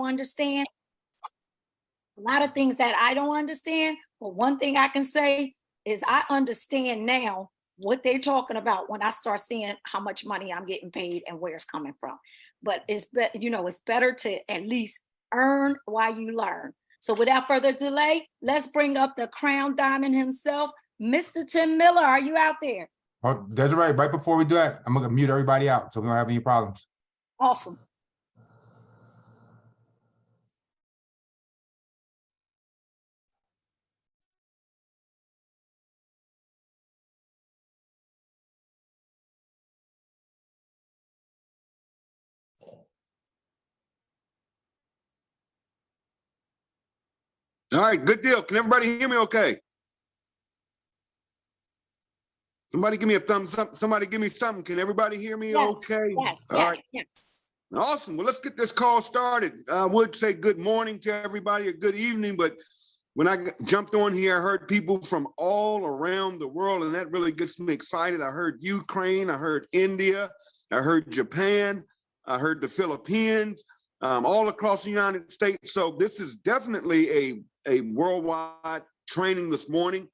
understand. A lot of things that I don't understand, but one thing I can say is I understand now what they're talking about when I start seeing how much money I'm getting paid and where it's coming from. But it's it's better to at least earn while you learn. So without further delay, let's bring up the crown diamond himself, Mr. Tim Miller. Are you out there? Oh, Desiree, right before we do that, I'm gonna mute everybody out so we don't have any problems. Awesome. All right, good deal. Can everybody hear me okay? Somebody give me a thumbs up. Somebody give me something. Can everybody hear me okay? Yes, All right. yes. Awesome. Well, let's get this call started. I would say good morning to everybody or good evening, but when I jumped on here, I heard people from all around the world, and that really gets me excited. I heard Ukraine, I heard India, I heard Japan, I heard the Philippines, all across the United States. So this is definitely a worldwide training this morning.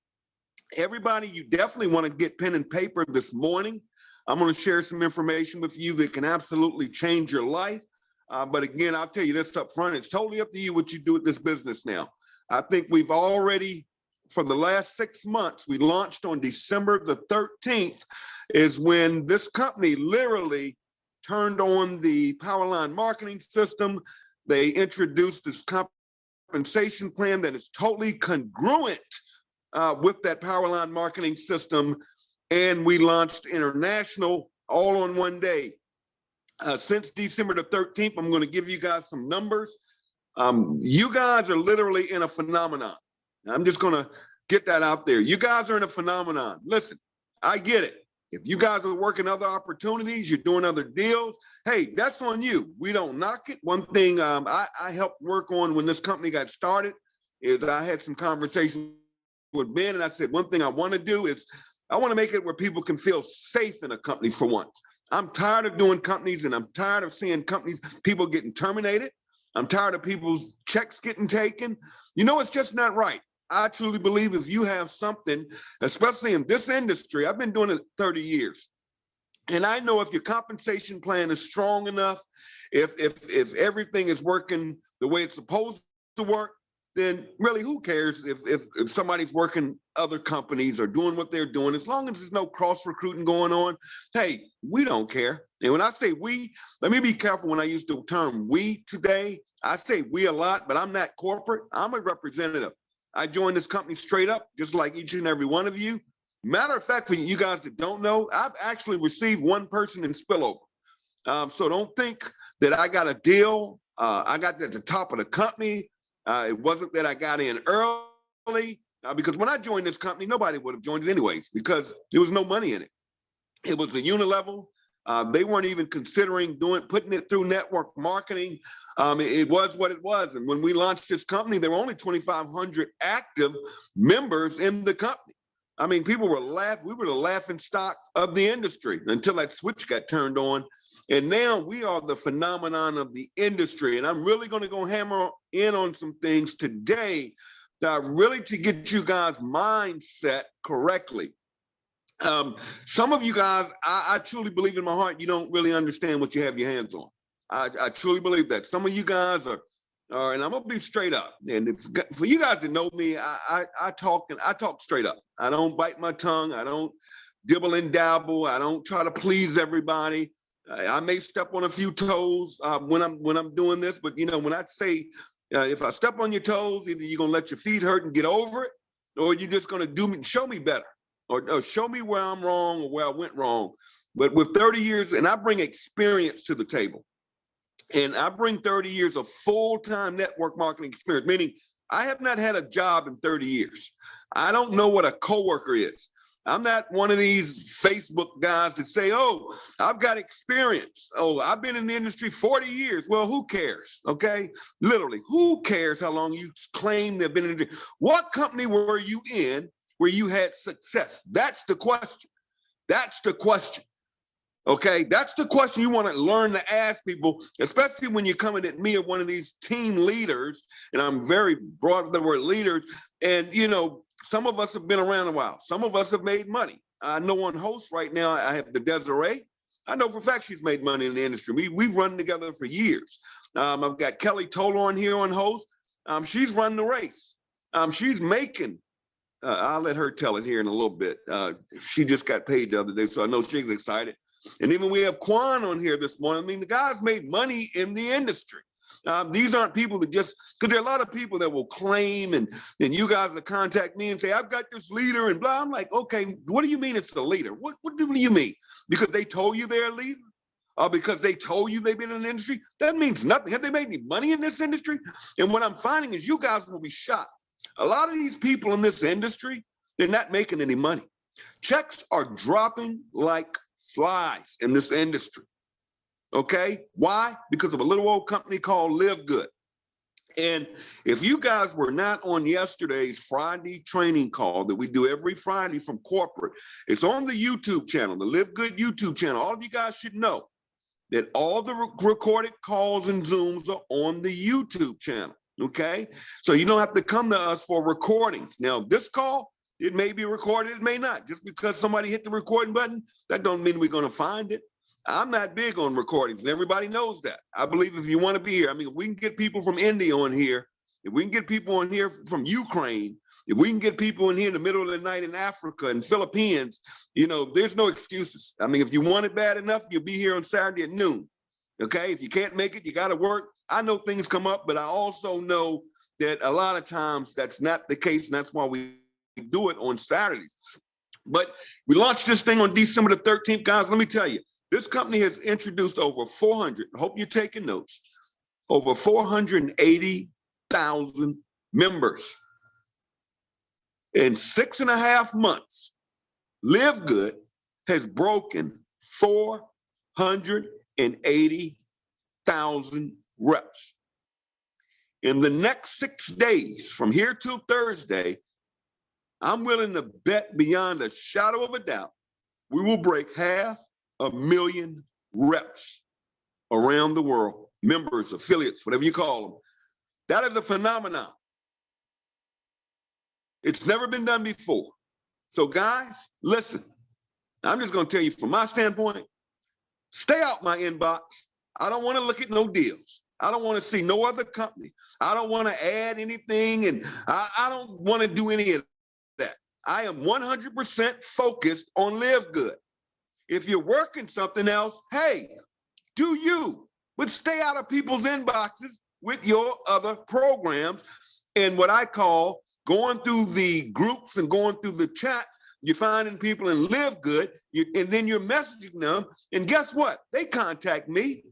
Everybody, you definitely want to get pen and paper this morning. I'm going to share some information with you that can absolutely change your life. But again, I'll tell you this up front, it's totally up to you what you do with this business now. I think we've already, for the last 6 months, we launched on December the 13th is when this company literally turned on the Powerline marketing system. They introduced this compensation plan that is totally congruent with that Powerline marketing system, and we launched international all on one day. Since December the 13th, I'm going to give you guys some numbers. You guys are literally in a phenomenon. I'm just going to get that out there. You guys are in a phenomenon. Listen, I get it. If you guys are working other opportunities, you're doing other deals, hey, that's on you. We don't knock it. One thing I helped work on when this company got started is I had some conversations with Ben, and I said, one thing I want to do is I want to make it where people can feel safe in a company for once. I'm tired of doing companies, and I'm tired of seeing people getting terminated. I'm tired of people's checks getting taken. You know, it's just not right. I truly believe if you have something, especially in this industry, I've been doing it 30 years. And I know if your compensation plan is strong enough, if everything is working the way it's supposed to work, then really who cares if somebody's working other companies or doing what they're doing, as long as there's no cross recruiting going on, hey, we don't care. And when I say we, let me be careful when I use the term we today. I say we a lot, but I'm not corporate. I'm a representative. I joined this company straight up, just like each and every one of you. Matter of fact, for you guys that don't know, I've actually received one person in spillover. So don't think that I got a deal. I got at the top of the company. It wasn't that I got in early, because when I joined this company, nobody would have joined it anyways, because there was no money in it. It was a unilevel. They weren't even considering putting it through network marketing. It was what it was. And when we launched this company, there were only 2,500 active members in the company. I mean, people were laughing. We were the laughing stock of the industry until that switch got turned on. And now we are the phenomenon of the industry. And I'm really going to go hammer in on some things today that really to get you guys' mindset correctly. Some of you guys, I truly believe in my heart, you don't really understand what you have your hands on. I truly believe that. Some of you guys are, and I'm gonna be straight up. And for you guys that know me, I talk straight up. I don't bite my tongue. I don't dibble and dabble. I don't try to please everybody. I may step on a few toes when I'm doing this, but when I say if I step on your toes, either you're gonna let your feet hurt and get over it, or you're just gonna show me better. Or show me where I'm wrong or where I went wrong. But with 30 years, and I bring experience to the table, and I bring 30 years of full-time network marketing experience, meaning I have not had a job in 30 years. I don't know what a coworker is. I'm not one of these Facebook guys that say, oh, I've got experience. Oh, I've been in the industry 40 years. Well, who cares, okay? Literally, who cares how long you claim they've been in the industry? What company were you in where you had success? That's the question. That's the question. Okay, that's the question you want to learn to ask people, especially when you're coming at me as one of these team leaders, and I'm very broad with the word leaders. And, you know, some of us have been around a while. Some of us have made money. I know on host right now, I have the Desiree. I know for a fact she's made money in the industry. We've run together for years. I've got Kelly Toller on here on host. She's run the race. She's making, I'll let her tell it here in a little bit. She just got paid the other day, so I know she's excited. And even we have Quan on here this morning. I mean, the guy's made money in the industry. These aren't people that just, because there are a lot of people that will claim and you guys will contact me and say, I've got this leader and blah. I'm like, okay, what do you mean it's a leader? What do you mean? Because they told you they're a leader? Or because they told you they've been in the industry? That means nothing. Have they made any money in this industry? And what I'm finding is you guys will be shocked. A lot of these people in this industry, they're not making any money. Checks are dropping like flies in this industry. Okay, why? Because of a little old company called LiveGood. And if you guys were not on yesterday's Friday training call that we do every Friday from corporate, it's on the YouTube channel, the LiveGood YouTube channel. All of you guys should know that all the recorded calls and Zooms are on the YouTube channel. Okay, so you don't have to come to us for recordings. Now, this call, it may be recorded, it may not. Just because somebody hit the recording button, that don't mean we're going to find it. I'm not big on recordings, and everybody knows that. I believe if you want to be here, I mean, if we can get people from India on here, if we can get people on here from Ukraine, if we can get people in here in the middle of the night in Africa and Philippines, you know, there's no excuses. I mean, if you want it bad enough, you'll be here on Saturday at noon. Okay, if you can't make it, you got to work. I know things come up, but I also know that a lot of times that's not the case, and that's why we do it on Saturdays. But we launched this thing on December the 13th, guys. Let me tell you, this company has introduced over 400, I hope you're taking notes, over 480,000 members. In 6.5 months, LiveGood has broken 480,000 reps. In the next 6 days, from here till Thursday, I'm willing to bet beyond a shadow of a doubt, we will break 500,000 reps around the world, members, affiliates, whatever you call them. That is a phenomenon. It's never been done before. So guys, listen, I'm just going to tell you from my standpoint, stay out my inbox. I don't want to look at no deals. I don't want to see no other company. I don't want to add anything, and I don't want to do any of that. I am 100% focused on LiveGood. If you're working something else, hey, do you, but stay out of people's inboxes with your other programs. And what I call going through the groups and going through the chats, you're finding people in LiveGood, and then you're messaging them. And guess what? They contact me.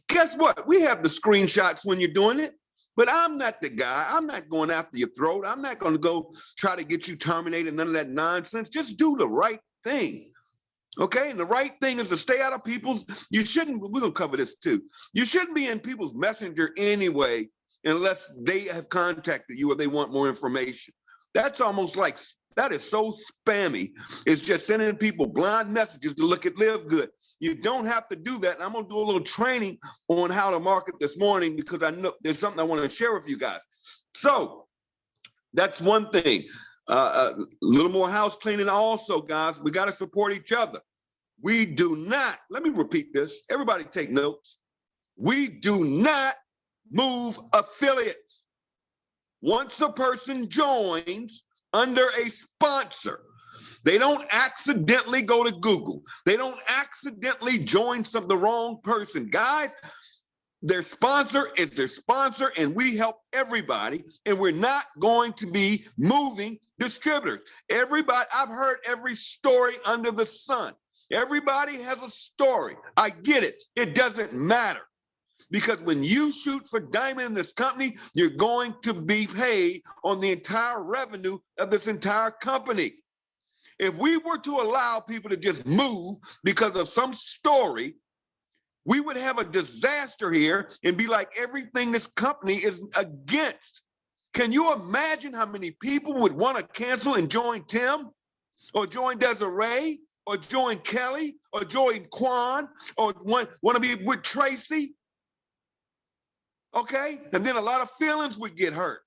Guess what? We have the screenshots when you're doing it, but I'm not the guy. I'm not going after your throat. I'm not going to go try to get you terminated, none of that nonsense. Just do the right thing. Okay, and the right thing is to stay out of people's, we're gonna cover this too. You shouldn't be in people's messenger anyway, unless they have contacted you or they want more information. That's almost like, that is so spammy. It's just sending people blind messages to look at LiveGood. You don't have to do that. And I'm gonna do a little training on how to market this morning because I know there's something I want to share with you guys. So that's one thing. A little more house cleaning also, guys. We got to support each other. We do not, let me repeat this. Everybody take notes. We do not move affiliates. Once a person joins under a sponsor, they don't accidentally go to Google. They don't accidentally join the wrong person. Guys, their sponsor is their sponsor, and we help everybody, and we're not going to be moving distributors. Everybody, I've heard every story under the sun. Everybody has a story. I get it. It doesn't matter. Because when you shoot for diamond in this company, you're going to be paid on the entire revenue of this entire company. If we were to allow people to just move because of some story, we would have a disaster here and be like everything this company is against. Can you imagine how many people would want to cancel and join Tim or join Desiree or join Kelly or join Quan or want to be with Tracy. Okay? And then a lot of feelings would get hurt.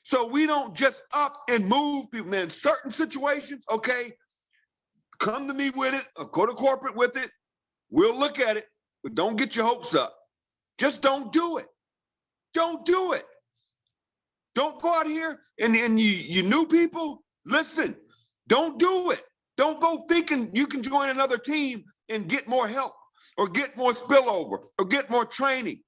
So we don't just up and move people. Now, in certain situations, okay, come to me with it or go to corporate with it. We'll look at it, but don't get your hopes up. Just don't do it. Don't do it. Don't go out here and you new people, listen, don't do it. Don't go thinking you can join another team and get more help or get more spillover or get more training.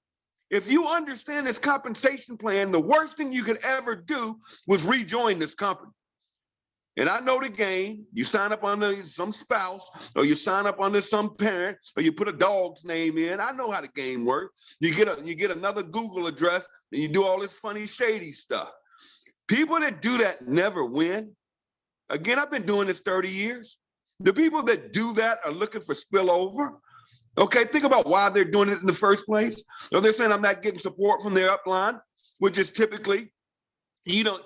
If you understand this compensation plan, the worst thing you could ever do was rejoin this company. And I know the game. You sign up under some spouse, or you sign up under some parent, or you put a dog's name in. I know how the game works. You get another Google address, and you do all this funny, shady stuff. People that do that never win. Again, I've been doing this 30 years. The people that do that are looking for spillover. Okay, think about why they're doing it in the first place. So they're saying I'm not getting support from their upline, which is typically,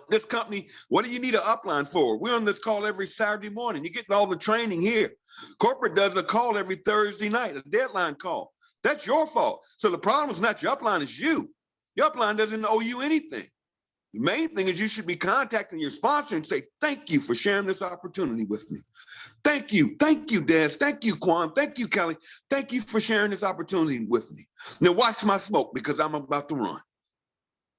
this company, what do you need an upline for? We're on this call every Saturday morning. You're getting all the training here. Corporate does a call every Thursday night, a deadline call. That's your fault. So the problem is not your upline, it's you. Your upline doesn't owe you anything. The main thing is you should be contacting your sponsor and say, thank you for sharing this opportunity with me. Thank you, Des. Thank you, Quan. Thank you, Kelly. Thank you for sharing this opportunity with me. Now watch my smoke because I'm about to run.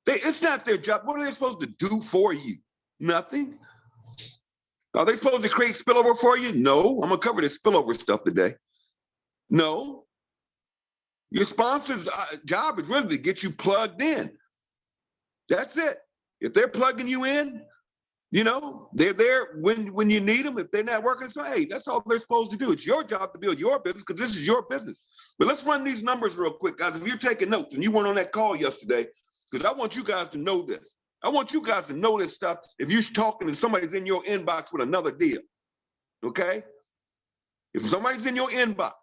It's not their job. What are they supposed to do for you? Nothing. Are they supposed to create spillover for you? No. I'm going to cover this spillover stuff today. No. Your sponsor's job is really to get you plugged in. That's it. If they're plugging you in, they're there when you need them. If they're not working, so hey, that's all they're supposed to do. It's your job to build your business because this is your business. But let's run these numbers real quick, guys. If you're taking notes and you weren't on that call yesterday, because I want you guys to know this. I want you guys to know this stuff if you're talking and somebody's in your inbox with another deal, okay? If somebody's in your inbox.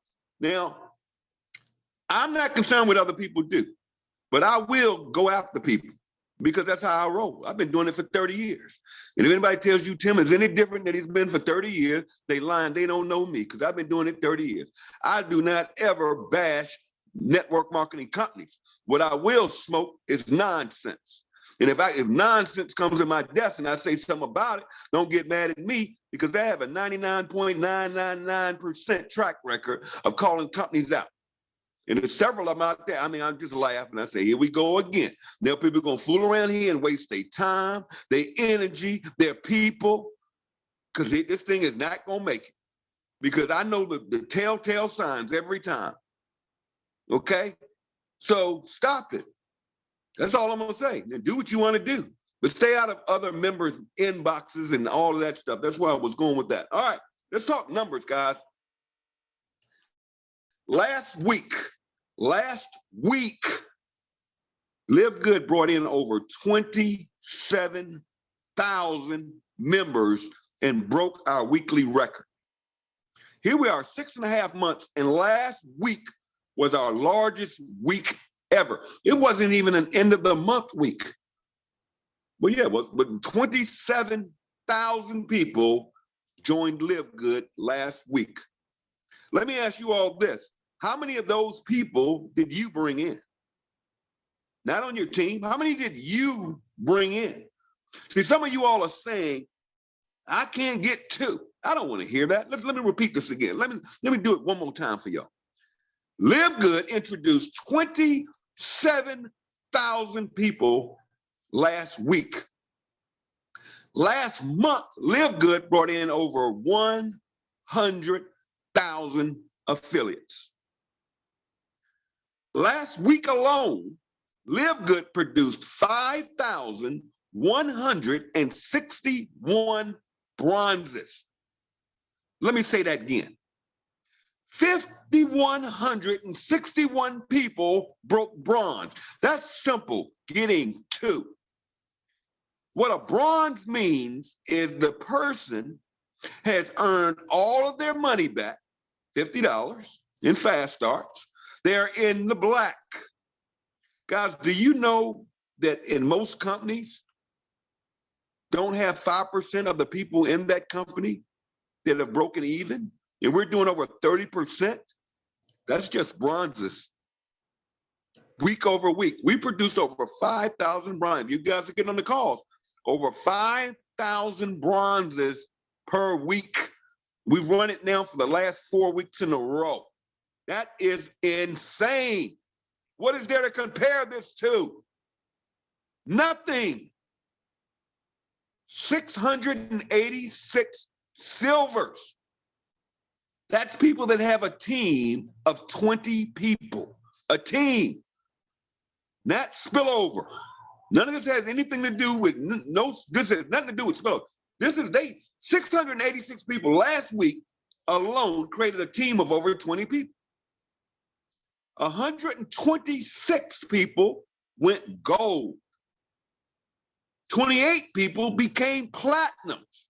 Now, I'm not concerned what other people do, but I will go after people because that's how I roll. I've been doing it for 30 years. And if anybody tells you Tim is any different than he's been for 30 years, they lying, they don't know me because I've been doing it 30 years. I do not ever bash network marketing companies. What I will smoke is nonsense. And if nonsense comes in my desk and I say something about it, don't get mad at me because I have a 99.999% track record of calling companies out. And there's several of them out there. I mean, I'm just laughing. I say, here we go again. Now people are going to fool around here and waste their time, their energy, their people, because this thing is not going to make it. Because I know the telltale signs every time. Okay? So stop it. That's all I'm going to say. Now, do what you want to do. But stay out of other members' inboxes and all of that stuff. That's where I was going with that. All right. Let's talk numbers, guys. Last week, LiveGood brought in over 27,000 members and broke our weekly record. Here we are, 6.5 months, and last week was our largest week ever. It wasn't even an end of the month week. But yeah, but 27,000 people joined LiveGood last week. Let me ask you all this. How many of those people did you bring in? Not on your team. How many did you bring in? See, some of you all are saying, I can't get 2. I don't want to hear that. Let me repeat this again. Let me do it one more time for y'all. LiveGood introduced 27,000 people last week. Last month, LiveGood brought in over 100,000 affiliates. Last week alone, LiveGood produced 5,161 bronzes. Let me say that again. 5,161 people broke bronze. That's simple, getting 2. What a bronze means is the person has earned all of their money back, $50 in fast starts. They're in the black. Guys, do you know that in most companies don't have 5% of the people in that company that have broken even? and we're doing over 30%. That's just bronzes. Week over week, we produced over 5,000 bronzes. You guys are getting on the calls. Over 5,000 bronzes per week. We've run it now for the last 4 weeks in a row. That is insane. What is there to compare this to? Nothing. 686 silvers. That's people that have a team of 20 people. A team. Not spillover. None of this has anything to do with this has nothing to do with spillover. This is 686 people last week alone created a team of over 20 people. 126 people went gold. 28 people became platinums.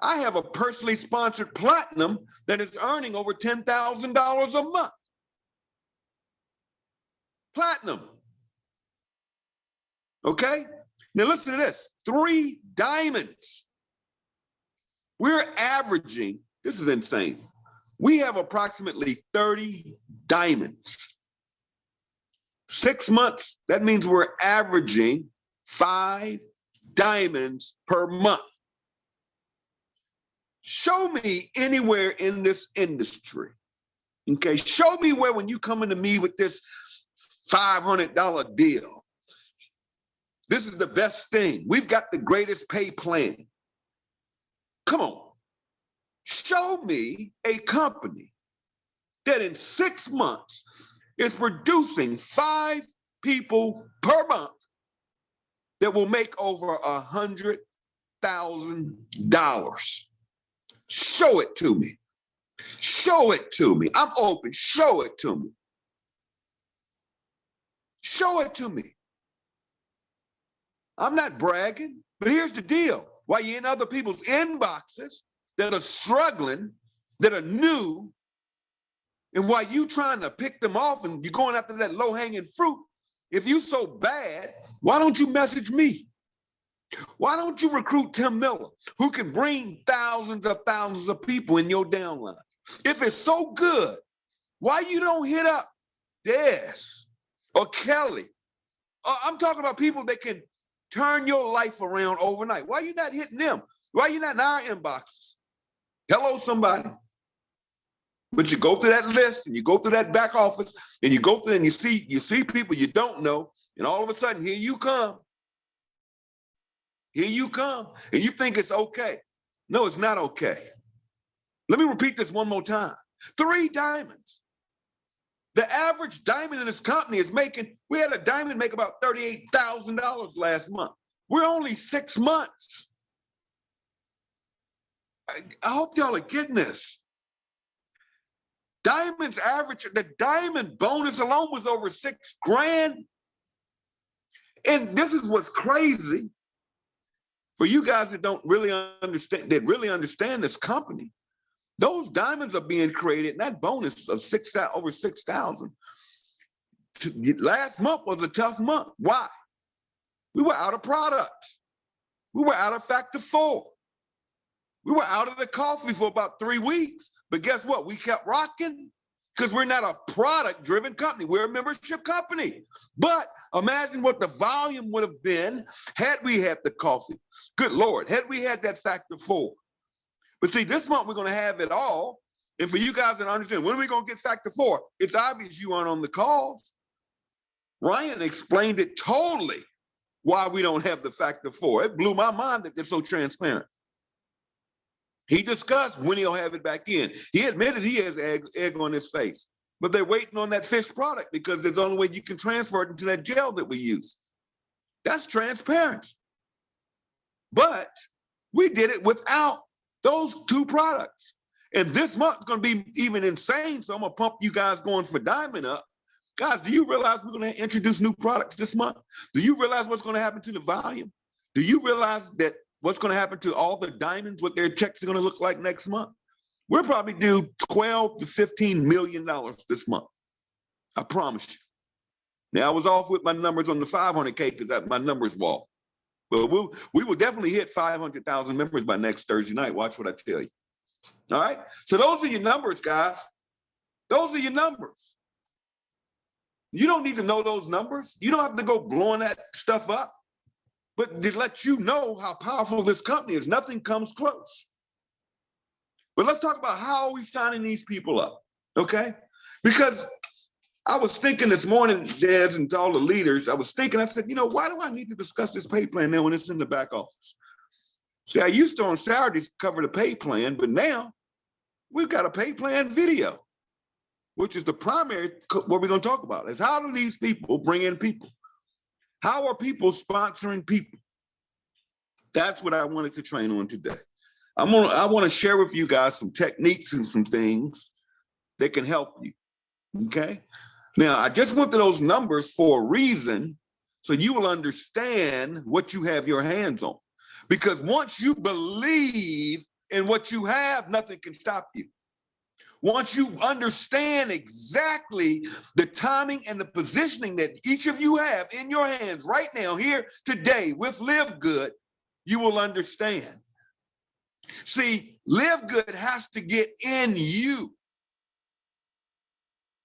I have a personally sponsored platinum that is earning over $10,000 a month. Platinum. Okay? Now listen to this. 3 diamonds. We're averaging, this is insane. We have approximately 30 diamonds. 6 months, that means we're averaging 5 diamonds per month. Show me anywhere in this industry, okay? Show me where when you come into me with this $500 deal, this is the best thing. We've got the greatest pay plan. Come on. Show me a company that in 6 months is producing 5 people per month that will make over $100,000. Show it to me. Show it to me. I'm open. Show it to me. Show it to me. I'm not bragging, but here's the deal. While you're in other people's inboxes that are struggling, that are new, and while you trying to pick them off and you're going after that low-hanging fruit, if you so bad, why don't you message me? Why don't you recruit Tim Miller, who can bring thousands of people in your downline? If it's so good, why you don't hit up Des or Kelly? I'm talking about people that can turn your life around overnight. Why are you not hitting them? Why are you not in our inboxes? Hello, somebody. But you go through that list and you go through that back office and you go through and you see people you don't know, and all of a sudden here you come. Here you come, and you think it's okay. No, it's not okay. Let me repeat this one more time. 3 diamonds. The average diamond in this company is making, we had a diamond make about $38,000 last month. We're only 6 months. I hope y'all are getting this. Diamonds average, the diamond bonus alone was over $6,000. And this is what's crazy. For you guys that don't really understand, that really understand this company, those diamonds are being created, and that bonus of over 6,000. Last month was a tough month. Why? We were out of products. We were out of Factor 4. We were out of the coffee for about 3 weeks. But guess what? We kept rocking because we're not a product-driven company. We're a membership company. But imagine what the volume would have been had we had the coffee. Good Lord, had we had that Factor 4. But see, this month we're going to have it all. And for you guys that understand, when are we going to get Factor 4? It's obvious you aren't on the calls. Ryan explained it totally why we don't have the Factor 4. It blew my mind that they're so transparent. He discussed when he'll have it back in. He admitted he has egg on his face, but they're waiting on that fish product because there's the only way you can transfer it into that gel that we use. That's transparency. But we did it without those 2 products. And this month's going to be even insane, so I'm going to pump you guys going for Diamond up. Guys, do you realize we're going to introduce new products this month? Do you realize what's going to happen to the volume? Do you realize that what's going to happen to all the diamonds, what their checks are going to look like next month? We'll probably do $12 to $15 million this month. I promise you. Now, I was off with my numbers on the 500K because my numbers were off. But we will definitely hit 500,000 members by next Thursday night. Watch what I tell you. All right. So those are your numbers, guys. Those are your numbers. You don't need to know those numbers. You don't have to go blowing that stuff up. But to let you know how powerful this company is, nothing comes close. But let's talk about how are we signing these people up, okay? Because I was thinking this morning, Des, and to all the leaders, I said, why do I need to discuss this pay plan now when it's in the back office? See, I used to on Saturdays cover the pay plan, but now we've got a pay plan video, which is the primary, what we're going to talk about is how do these people bring in people? How are people sponsoring people? That's what I wanted to train on today. I want to share with you guys some techniques and some things that can help you, okay? Now, I just went to those numbers for a reason, so you will understand what you have your hands on. Because once you believe in what you have, nothing can stop you. Once you understand exactly the timing and the positioning that each of you have in your hands right now, here today with LiveGood, you will understand. See, LiveGood has to get in you.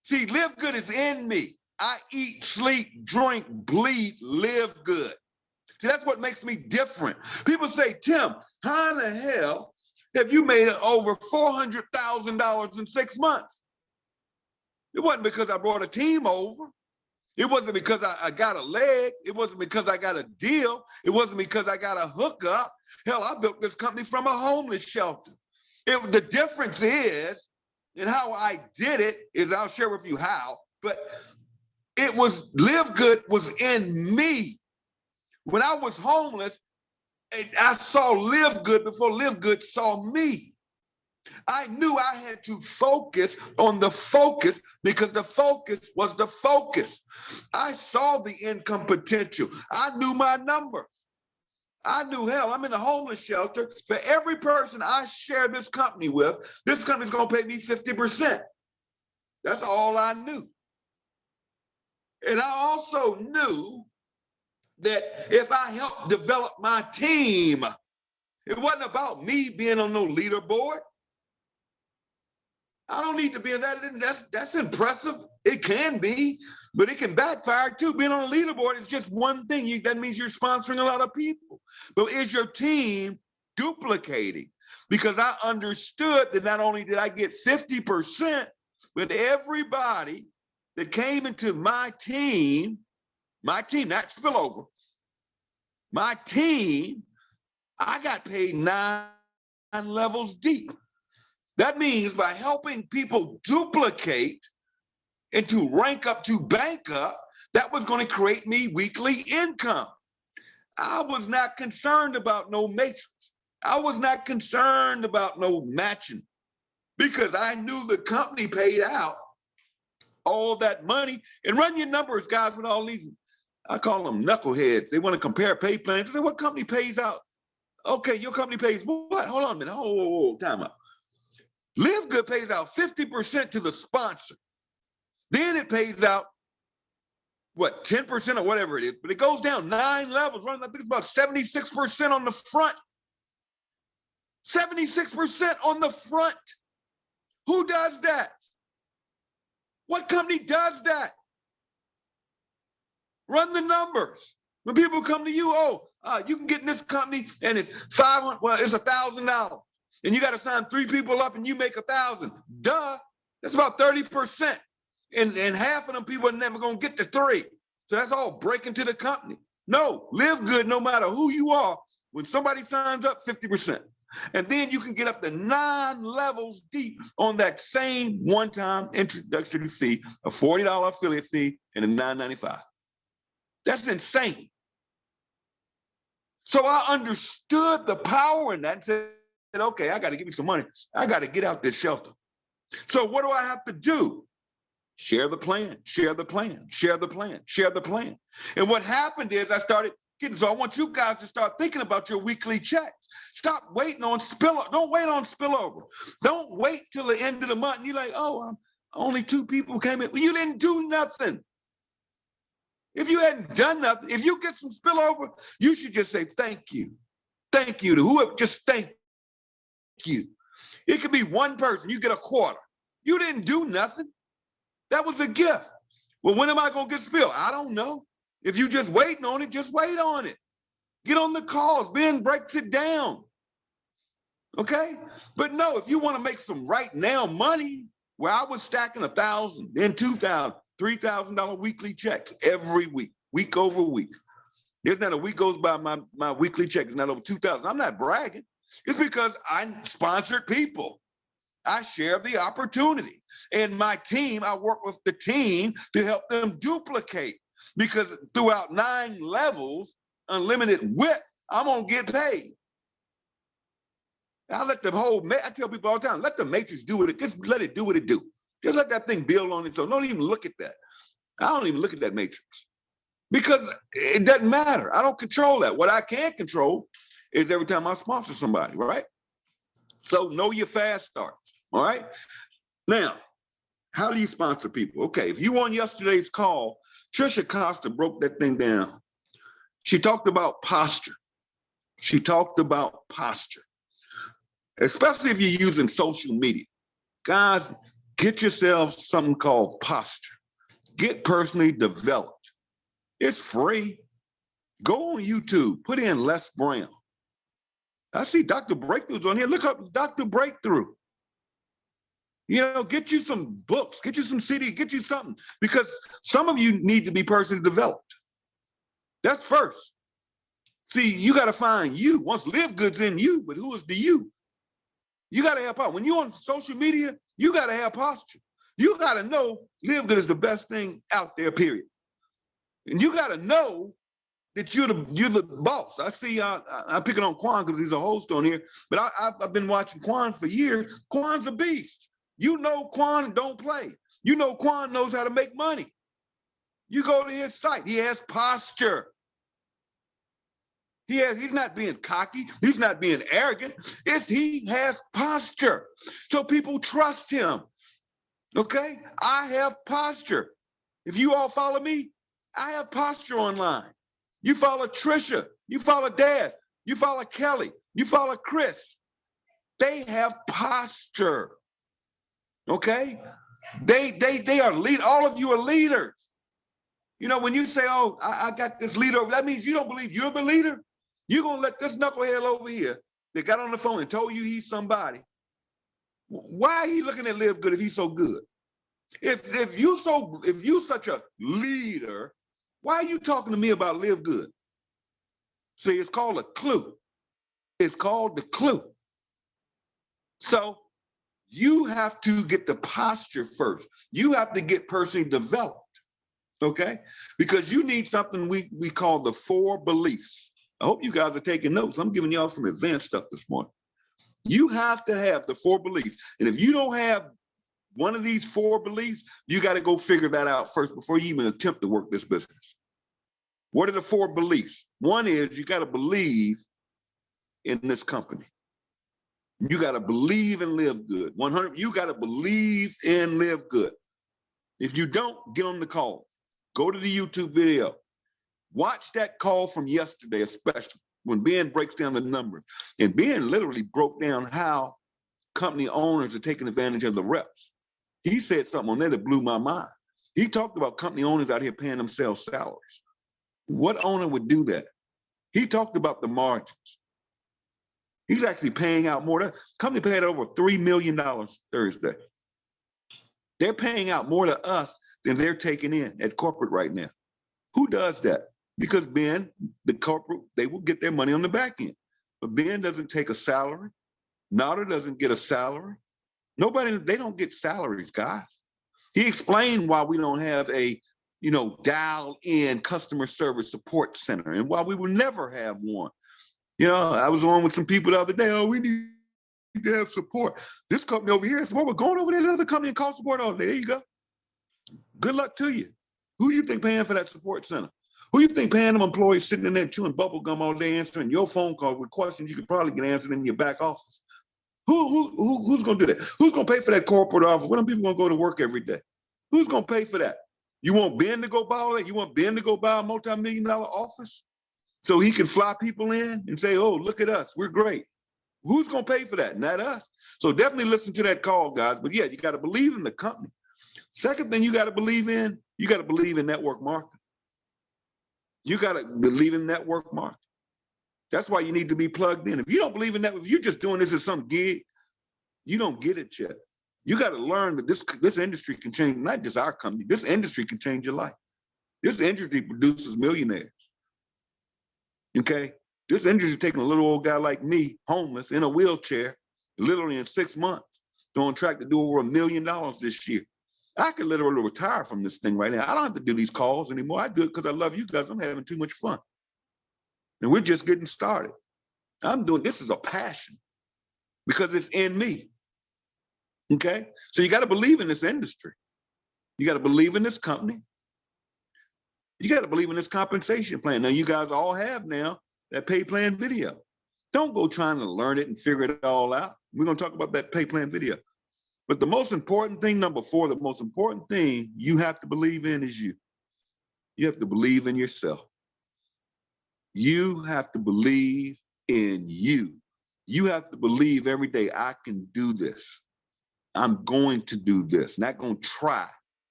See, LiveGood is in me. I eat, sleep, drink, bleed, LiveGood. See, that's what makes me different. People say, Tim, how in the hell have you made over $400,000 in 6 months? It wasn't because I brought a team over. It wasn't because I got a leg. It wasn't because I got a deal. It wasn't because I got a hookup. Hell, I built this company from a homeless shelter. The difference is, and how I did it is, I'll share with you how, but it was, LiveGood was in me. When I was homeless, I saw LiveGood before LiveGood saw me. I knew I had to focus on the focus because the focus was the focus. I saw the income potential. I knew my numbers. I knew, hell, I'm in a homeless shelter. For every person I share this company with, this company's going to pay me 50%. That's all I knew. And I also knew that if I helped develop my team, it wasn't about me being on no leaderboard. I don't need to be in that. That's impressive. It can be, but it can backfire too. Being on a leaderboard is just one thing. That means you're sponsoring a lot of people. But is your team duplicating? Because I understood that not only did I get 50%, but everybody that came into my team, not spillover, my team, I got paid 9 levels deep. That means by helping people duplicate and to rank up to bank up, that was going to create me weekly income. I was not concerned about no matrix. I was not concerned about no matching because I knew the company paid out all that money. And run your numbers, guys, with all these, I call them knuckleheads. They want to compare pay plans. They say, what company pays out? Okay, your company pays what? Hold on a minute. Whoa, time out. LiveGood pays out 50% to the sponsor. Then it pays out, what, 10% or whatever it is, but it goes down 9 levels, running, I think it's about 76% on the front. 76% on the front. Who does that? What company does that? Run the numbers. When people come to you, you can get in this company and it's $500, well, it's $1,000. And you got to sign 3 people up and you make 1,000. Duh, that's about 30%. And half of them people are never going to get the 3. So that's all breaking to the company. No, LiveGood, no matter who you are, when somebody signs up, 50%. And then you can get up to 9 levels deep on that same one-time introductory fee, a $40 affiliate fee, and a $9.95. That's insane. So I understood the power in that and said, okay, I got to give me some money. I got to get out this shelter. So what do I have to do? Share the plan, share the plan, share the plan, share the plan. And what happened is I started getting, so I want you guys to start thinking about your weekly checks. Stop waiting on spillover. Don't wait on spillover. Don't wait till the end of the month and you're like, only 2 people came in. Well, you didn't do nothing. If you hadn't done nothing, if you get some spillover, you should just say thank you. Thank you to whoever, just thank you. It could be one person, you get a quarter. You didn't do nothing. That was a gift. Well, when am I going to get spilled? I don't know. If you just waiting on it, just wait on it. Get on the calls. Ben breaks it down. Okay? But no, if you want to make some right now money, where I was stacking $1,000, then $2,000, $3,000 weekly checks every week, week over week. There's not a week goes by my weekly check is not over 2,000. I'm not bragging. It's because I sponsored people. I share the opportunity. And my team, I work with the team to help them duplicate. Because throughout 9 levels, unlimited width, I'm gonna get paid. I let the whole, I tell people all the time, let the matrix do what it, just let it do what it do. Just let that thing build on its own. Don't even look at that. I don't even look at that matrix because it doesn't matter. I don't control that. What I can control is every time I sponsor somebody, right? So know your fast starts, all right? Now, how do you sponsor people? Okay, if you on yesterday's call, Trisha Costa broke that thing down. She talked about posture. She talked about posture, especially if you're using social media. Guys, get yourself something called posture. Get personally developed. It's free. Go on YouTube, put in Les Brown. I see Dr. Breakthrough's on here. Look up Dr. Breakthrough. You know, get you some books, get you some CDs, get you something, because some of you need to be personally developed. That's first. See, you got to find you. Once LiveGood's in you, but who is the you? You got to have power. When you're on social media, you got to have posture. You got to know LiveGood is the best thing out there, period. And you got to know that you're the boss. I see, I'm picking on Quan because he's a host on here, but I've been watching Quan for years. Quan's a beast. You know Quan don't play. You know Quan knows how to make money. You go to his site. He has posture. He's not being cocky. He's not being arrogant. He has posture. So people trust him. Okay? I have posture. If you all follow me, I have posture online. You follow Trisha. You follow Daz. You follow Kelly. You follow Chris. They have posture. Okay? They are lead. All of you are leaders. You know, when you say, oh, I got this leader, that means you don't believe you're the leader. You're going to let this knucklehead over here that got on the phone and told you he's somebody. Why are you looking at LiveGood if he's so good? If you such a leader, why are you talking to me about LiveGood? See, it's called a clue. It's called the clue. So you have to get the posture first. You have to get personally developed, okay? Because you need something we call the 4 beliefs. I hope you guys are taking notes. I'm giving y'all some advanced stuff this morning. You have to have the 4 beliefs. And if you don't have one of these 4 beliefs, you got to go figure that out first before you even attempt to work this business. What are the 4 beliefs? One is you got to believe in this company. You got to believe in LiveGood. 100. You got to believe in LiveGood. If you don't, get on the call. Go to the YouTube video. Watch that call from yesterday, especially when Ben breaks down the numbers. And Ben literally broke down how company owners are taking advantage of the reps. He said something on there that blew my mind. He talked about company owners out here paying themselves salaries. What owner would do that? He talked about the margins. He's actually paying out more. The company paid over $3 million Thursday. They're paying out more to us than they're taking in at corporate right now. Who does that? Because Ben, the corporate, they will get their money on the back end. But Ben doesn't take a salary. Nada doesn't get a salary. Nobody, they don't get salaries, guys. He explained why we don't have a, dial-in customer service support center and why we will never have one. I was on with some people the other day. Oh, we need to have support. This company over here has support. We're going over there to another company and call support all day. There you go. Good luck to you. Who you think paying for that support center? Who you think paying them employees sitting in there chewing bubble gum all day answering your phone calls with questions you could probably get answered in your back office? Who's going to do that? Who's going to pay for that corporate office? When are people going to go to work every day? Who's going to pay for that? You want Ben to go buy all that? You want Ben to go buy a multi-million-dollar office so he can fly people in and say, oh, look at us. We're great. Who's going to pay for that? Not us. So definitely listen to that call, guys. But yeah, you got to believe in the company. Second thing you got to believe in network marketing. You got to believe in network marketing. That's why you need to be plugged in. If you don't believe in that, if you're just doing this as some gig, you don't get it yet. You got to learn that this industry can change, not just our company, this industry can change your life. This industry produces millionaires. Okay? This industry is taking a little old guy like me, homeless, in a wheelchair, literally in 6 months, on track to do over $1 million this year. I could literally retire from this thing right now. I don't have to do these calls anymore. I do it because I love you guys. I'm having too much fun. And we're just getting started. I'm doing this is a passion because it's in me. Okay? So you got to believe in this industry. You got to believe in this company. You got to believe in this compensation plan. Now, you guys all have now that pay plan video. Don't go trying to learn it and figure it all out. We're going to talk about that pay plan video. But the most important thing, number 4, the most important thing you have to believe in is you. You have to believe in yourself. You have to believe in you. You have to believe every day, I can do this. I'm going to do this. Not going to try.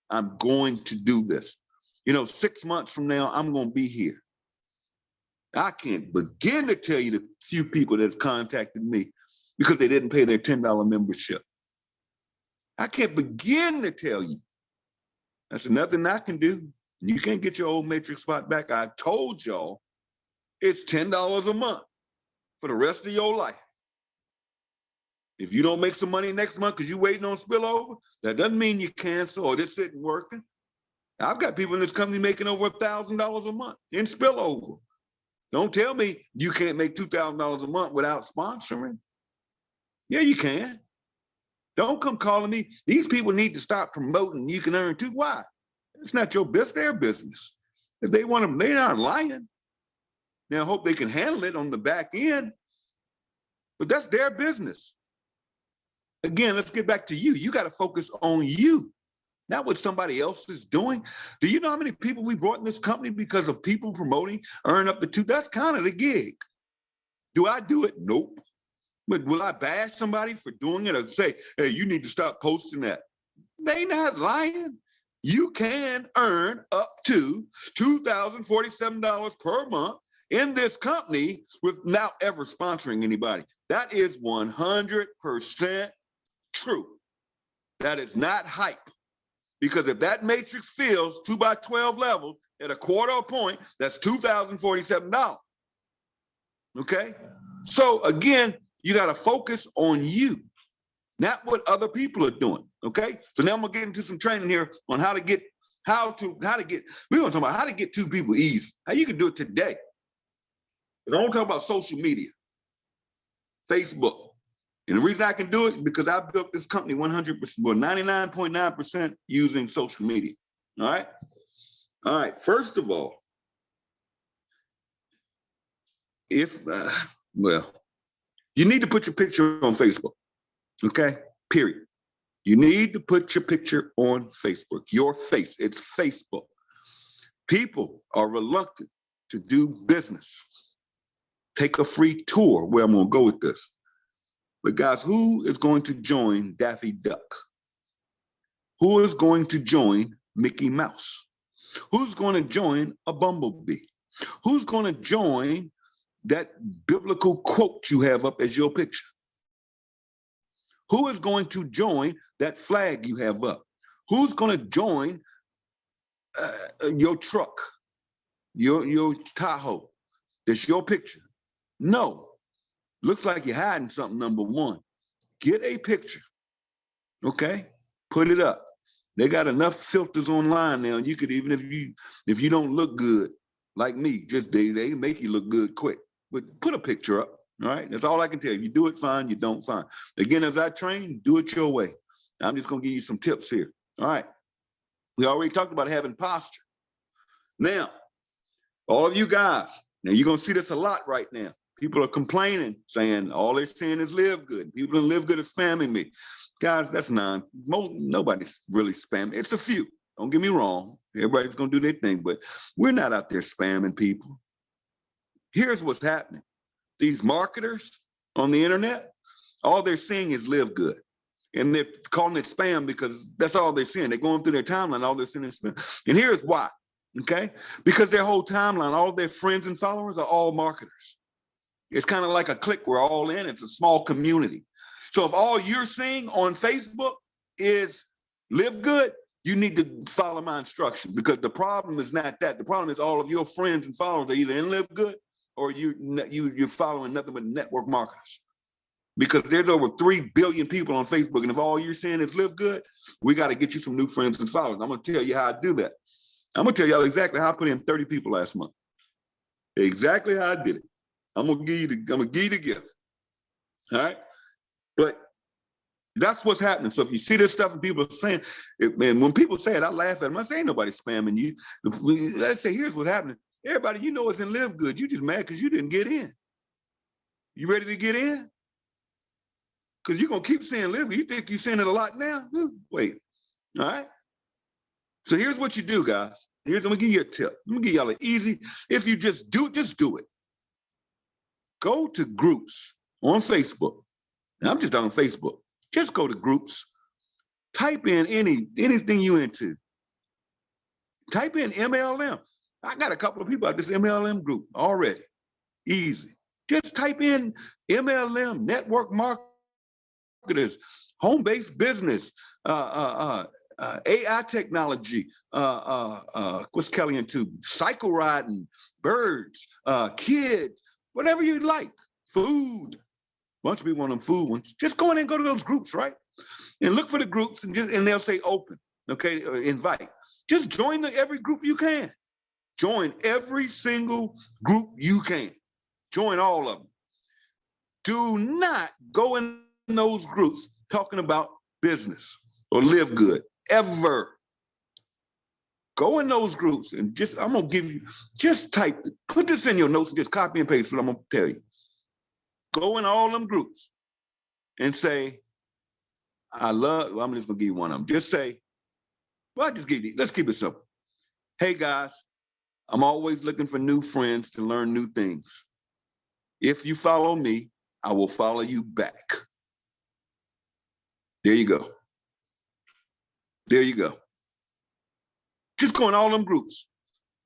I'm going to do this. 6 months from now, I'm going to be here. I can't begin to tell you the few people that have contacted me because they didn't pay their $10 membership. I can't begin to tell you. That's nothing I can do. You can't get your old matrix spot back. I told y'all it's $10 a month for the rest of your life. If you don't make some money next month because you're waiting on spillover, that doesn't mean you cancel or this isn't working. I've got people in this company making over $1,000 a month in spillover. Don't tell me you can't make $2,000 a month without sponsoring. Yeah, you can. Don't come calling me. These people need to stop promoting. You can earn too. Why? It's not your business, their business. If they want to, they're not lying. Now, I hope they can handle it on the back end, but that's their business. Again, let's get back to you. You got to focus on you, not what somebody else is doing. Do you know how many people we brought in this company because of people promoting, earn up to $2? That's kind of the gig. Do I do it? Nope. But will I bash somebody for doing it or say, hey, you need to stop posting that? They not lying. You can earn up to $2,047 per month in this company without ever sponsoring anybody. That is 100% true. That is not hype. Because if that matrix fills 2x12 levels at a quarter a point, that's $2,047. Okay? So again, you got to focus on you, not what other people are doing. Okay? So now I'm gonna get into some training here on we're gonna talk about how to get 2 people easy. How you can do it today. But I don't talk about social media, Facebook. And the reason I can do it is because I built this company 100%, well, 99.9% using social media. All right? All right. First of all, you need to put your picture on Facebook. Okay? Period. You need to put your picture on Facebook. Your face. It's Facebook. People are reluctant to do business. Take a free tour where I'm going to go with this. But guys, who is going to join Daffy Duck? Who is going to join Mickey Mouse? Who's going to join a bumblebee? Who's going to join that biblical quote you have up as your picture? Who is going to join that flag you have up? Who's going to join your truck, your Tahoe? That's your picture. No. Looks like you're hiding something, number one. Get a picture, okay? Put it up. They got enough filters online now. You could, even if you don't look good, like me, just they make you look good quick. But put a picture up, all right? That's all I can tell you. You do it, fine. You don't, fine. Again, as I train, do it your way. I'm just going to give you some tips here, all right? We already talked about having posture. Now, all of you guys, now you're going to see this a lot right now. People are complaining, saying all they're saying is LiveGood. People in LiveGood are spamming me. Guys, that's nobody's really spamming. It's a few. Don't get me wrong. Everybody's going to do their thing, but we're not out there spamming people. Here's what's happening. These marketers on the internet, All they're seeing is Live Good. And they're calling it spam because that's all they're seeing. They're going through their timeline, all they're seeing is spam. And here's why, okay? Because their whole timeline, all their friends and followers are all marketers. It's kind of like a clique. We're all in. It's a small community. So if all you're seeing on Facebook is Live Good, you need to follow my instructions, because the problem is not that. The problem is all of your friends and followers are either in Live Good or you're following nothing but network marketers. Because there's over 3 billion people on Facebook, and if all you're saying is Live Good, we got to get you some new friends and followers. I'm going to tell you how I do that. I'm going to tell y'all exactly how I put in 30 people last month. Exactly how I did it. I'm going to give you the gift. All right? But that's what's happening. So if you see this stuff and people are saying, man, when people say it, I laugh at them. I say, ain't nobody spamming you. Let's say, here's what's happening. Everybody you know is in Live Good. You just mad because you didn't get in. You ready to get in? Because you're going to keep saying Live Good. You think you're saying it a lot now? Wait. All right? So here's what you do, guys. I'm going to give you a tip. I'm going to give y'all an easy, if you just do it. Go to groups on Facebook. And I'm just on Facebook. Just go to groups. Type in anything you into. Type in MLM. I got a couple of people out this MLM group already. Easy. Just type in MLM, network marketers, home-based business, AI technology, what's Kelly into? Cycle riding, birds, kids, whatever you like, food. Bunch of people want them food ones. Just go in and go to those groups, right? And look for the groups, and they'll say open, okay, or invite. Just join every group you can. Join every single group you can. Join all of them. Do not go in those groups talking about business or Live Good, ever. Go in those groups and I'm gonna give you, just put this in your notes and just copy and paste what I'm gonna tell you. Go in all them groups and say, I'm just gonna give you one of them. Just say, let's keep it simple. Hey guys, I'm always looking for new friends to learn new things. If you follow me, I will follow you back. There you go. There you go. Just go in all them groups.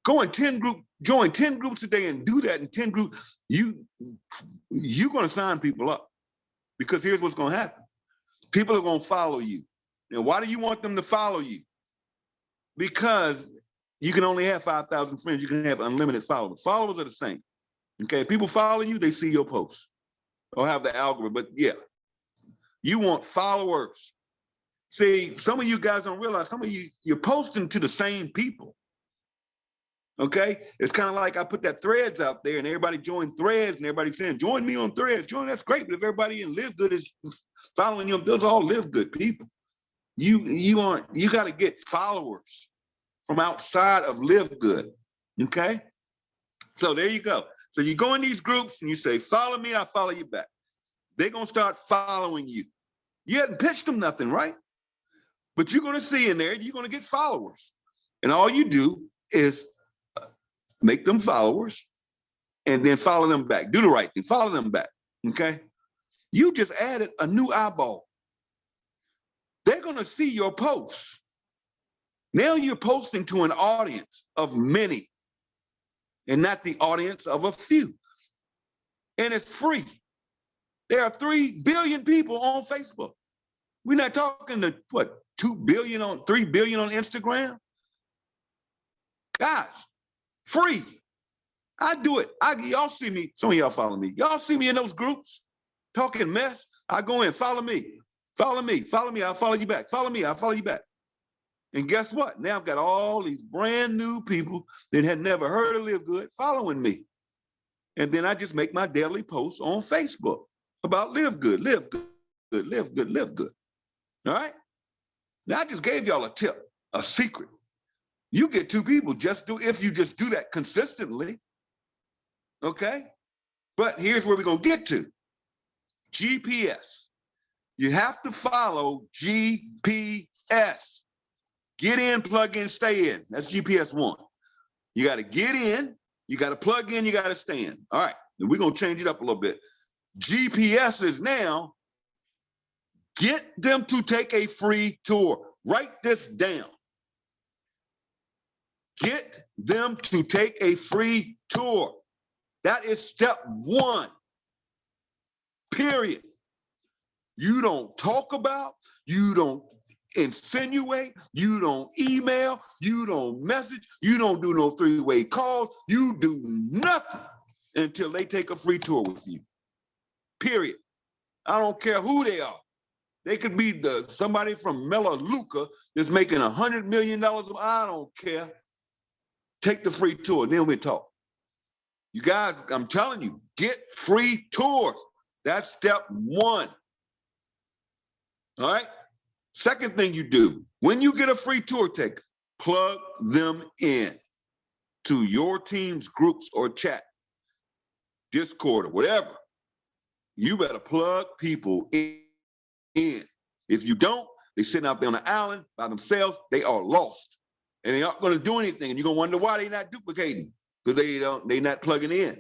Join 10 groups a day and do that in 10 groups. You're gonna sign people up, because here's what's gonna happen. People are gonna follow you. And why do you want them to follow you? Because you can only have 5,000 friends. You can have unlimited followers. Followers are the same. Okay, if people follow you, they see your posts. They'll have the algorithm, but yeah, you want followers. See, some of you guys don't realize, some of you're posting to the same people. Okay, it's kind of like I put that Threads out there and everybody joined Threads and everybody's saying, join me on Threads. That's great, but if everybody in Live Good is following you, those are all Live Good people. You got to get followers from outside of Live Good. Okay, so there you go. So you go in these groups and you say, follow me, I'll follow you back. They're gonna start following you. You hadn't pitched them nothing, right? But you're gonna see in there, you're gonna get followers. And all you do is make them followers and then follow them back. Do the right thing, follow them back, okay? You just added a new eyeball. They're gonna see your posts. Now you're posting to an audience of many and not the audience of a few. And it's free. There are 3 billion people on Facebook. We're not talking to, 3 billion on Instagram? Guys, free. I do it. Y'all see me, some of y'all follow me. Y'all see me in those groups talking mess. I go in, follow me, follow me, follow me, I'll follow you back. Follow me, I'll follow you back. And guess what? Now I've got all these brand new people that had never heard of Live Good following me. And then I just make my daily posts on Facebook about Live Good, Live Good, Live Good, Live Good. All right? Now I just gave y'all a tip, a secret. You get 2 people if you just do that consistently. Okay? But here's where we're gonna get to. GPS. You have to follow GPS. Get in, plug in, stay in. That's GPS 1. You got to get in, you got to plug in, you got to stay in. All right, and we're going to change it up a little bit. GPS is now Get them to take a free tour. Write this down. Get them to take a free tour. That is step one. Period. You don't talk about, you don't insinuate, you don't email, you don't message, you don't do no three-way calls, you do nothing until they take a free tour with you. Period. I don't care who they are. They could be somebody from Melaleuca that's making $100 million. I don't care. Take the free tour, then we talk. You guys, I'm telling you, get free tours. That's step one. All right? Second thing you do, when you get a free tour taker, plug them in to your team's groups or chat, Discord or whatever. You better plug people in. If you don't, they're sitting out there on the island by themselves, they are lost. And they aren't going to do anything. And you're going to wonder why they're not duplicating, because they're not plugging in.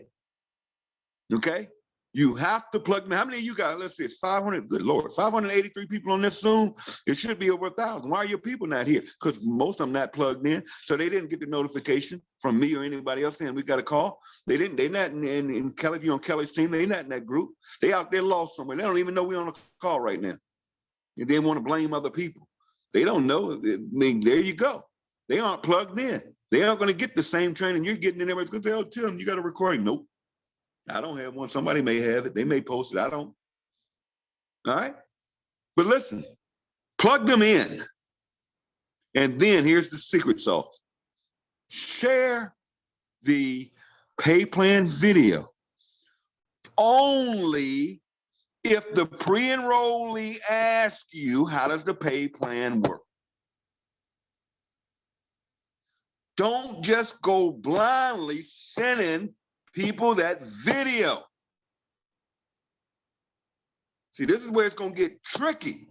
Okay? You have to plug them. How many of you guys? Let's see, it's 500. Good Lord, 583 people on this Zoom. It should be over 1,000. Why are your people not here? Because most of them not plugged in, so they didn't get the notification from me or anybody else saying we got a call. They didn't. They're not in Kelly. If you're on Kelly's team, they're not in that group. They out there lost somewhere. They don't even know we're on a call right now. And they want to blame other people. They don't know. I mean, there you go. They aren't plugged in. They aren't going to get the same training you're getting. And everybody's going to say, "Oh, Tim, you got a recording." Nope. I don't have one. Somebody may have it. They may post it. I don't. All right? But listen, plug them in. And then here's the secret sauce. Share the pay plan video only if the pre-enrollee asks you, how does the pay plan work? Don't just go blindly sending people that video. See, this is where it's going to get tricky.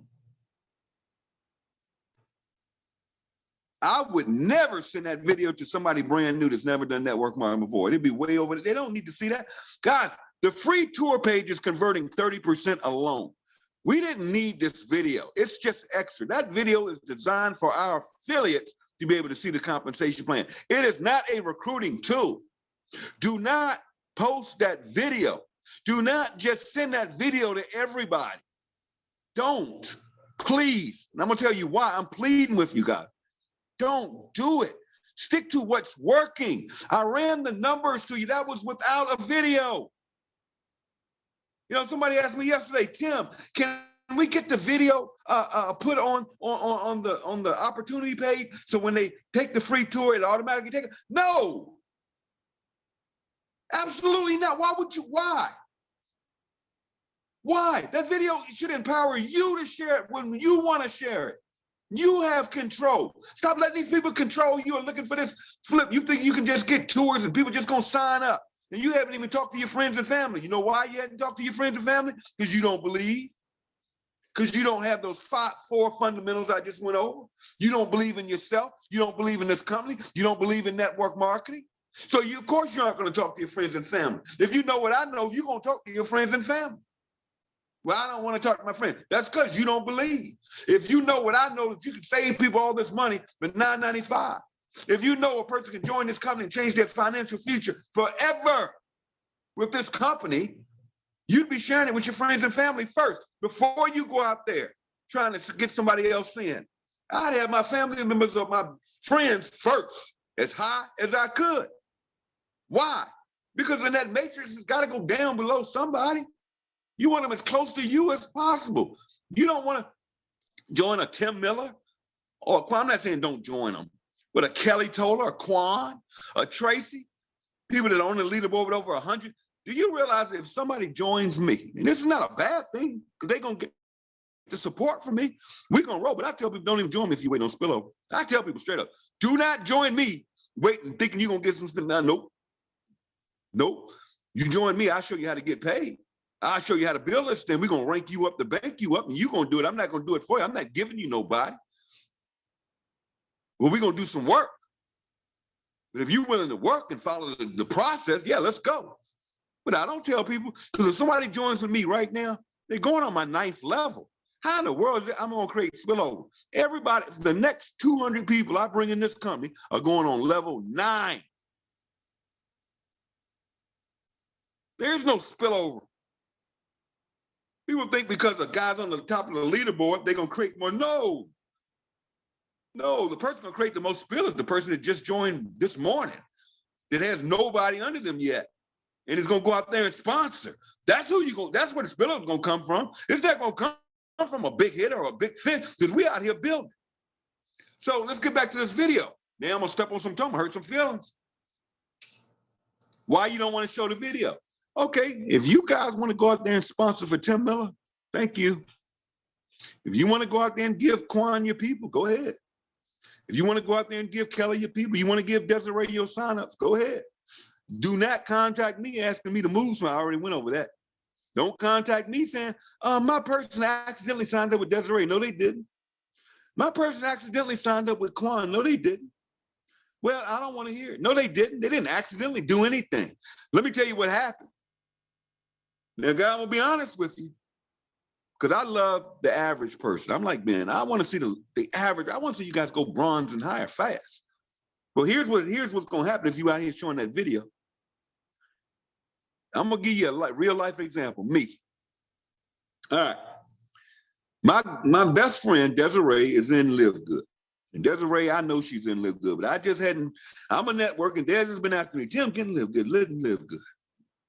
I would never send that video to somebody brand new that's never done network marketing before. It'd be way over. They don't need to see that. Guys, the free tour page is converting 30% alone. We didn't need this video. It's just extra. That video is designed for our affiliates to be able to see the compensation plan. It is not a recruiting tool. Do not post that video. Do not just send that video to everybody. Don't, please. And I'm gonna tell you why. I'm pleading with you guys. Don't do it. Stick to what's working. I ran the numbers to you. That was without a video. You know, somebody asked me yesterday, Tim, can we get the video put on the opportunity page so when they take the free tour, it automatically takes it? No. Absolutely not. Why would you? Why? Why? That video should empower you to share it when you want to share it. You have control. Stop letting these people control you and looking for this flip. You think you can just get tours and people just going to sign up. And you haven't even talked to your friends and family. You know why you hadn't talked to your friends and family? Because you don't believe. Because you don't have those four fundamentals I just went over. You don't believe in yourself. You don't believe in this company. You don't believe in network marketing. So of course you're not going to talk to your friends and family. If you know what I know, you're going to talk to your friends and family. Well, I don't want to talk to my friends. That's because you don't believe. If you know what I know, that you can save people all this money for $9.95. If you know a person can join this company and change their financial future forever with this company, you'd be sharing it with your friends and family first before you go out there trying to get somebody else in. I'd have my family members or my friends first, as high as I could. Why? Because in that matrix, it's got to go down below somebody. You want them as close to you as possible. You don't want to join a Tim Miller or I'm not saying don't join them, but a Kelly Toller, a Quan, a Tracy, people that own the leaderboard with over 100. Do you realize if somebody joins me, and this is not a bad thing, because they're going to get the support from me, we're going to roll. But I tell people, don't even join me if you wait on spillover. I tell people straight up, do not join me waiting, thinking you're going to get some spin. Nope. Nope. You join me, I'll show you how to get paid. I'll show you how to build this thing. We're going to rank you up to bank you up, and you're going to do it. I'm not going to do it for you. I'm not giving you nobody. Well, we're going to do some work. But if you're willing to work and follow the process, yeah, let's go. But I don't tell people, because if somebody joins with me right now, they're going on my 9th level. How in the world is it I'm going to create spillover? Everybody, the next 200 people I bring in this company are going on level 9. There's no spillover. People think because a guy's on the top of the leaderboard, they're going to create more. No. No, the person going to create the most spill is the person that just joined this morning that has nobody under them yet and is going to go out there and sponsor. That's who you go. That's where the spillover is going to come from. It's not going to come from a big hit or a big fish because we out here building. So let's get back to this video. Now I'm going to step on some toes, hurt some feelings. Why you don't want to show the video? Okay, if you guys want to go out there and sponsor for Tim Miller, thank you. If you want to go out there and give Quan your people, go ahead. If you want to go out there and give Kelly your people, you want to give Desiree your signups, go ahead. Do not contact me asking me to move, so I already went over that. Don't contact me saying, my person accidentally signed up with Desiree. No, they didn't. My person accidentally signed up with Quan. No, they didn't. Well, I don't want to hear it. No, they didn't. They didn't accidentally do anything. Let me tell you what happened. Now, God, I'm going to be honest with you, because I love the average person. I'm like, man, I want to see the average. I want to see you guys go bronze and higher fast. Well, here's what's going to happen if you out here showing that video. I'm going to give you a real life example, me. All right. My best friend, Desiree, is in LiveGood. And Desiree, I know she's in LiveGood, but I just hadn't, I'm a network, and Des has been after me. Tim, get in LiveGood, live good.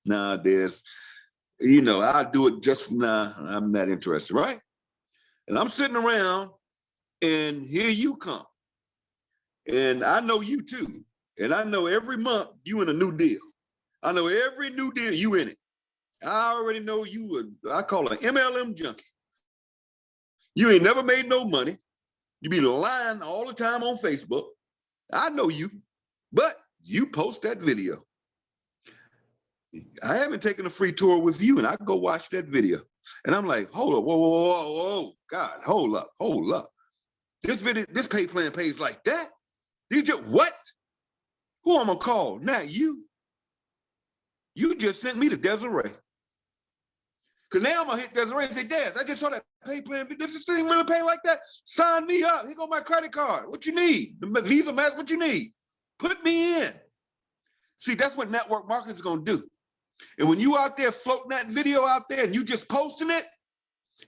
Nah, Des, you know, I'll do it just now. I'm not interested, right? And I'm sitting around, and here you come. And I know you too. And I know every month you in a new deal. I know every new deal you in it. I already know you, I call an MLM junkie. You ain't never made no money. You be lying all the time on Facebook. I know you, but you post that video. I haven't taken a free tour with you, and I go watch that video. And I'm like, hold up, whoa, God, hold up. This video, this pay plan pays like that? Did you, what? Who I'm gonna call? Not you. You just sent me to Desiree. Because now I'm gonna hit Desiree and say, Des, I just saw that pay plan. Does this thing really pay like that? Sign me up. Here go my credit card. What you need? The Visa, Master, what you need? Put me in. See, that's what network marketing is gonna do. And when you out there floating that video out there and you just posting it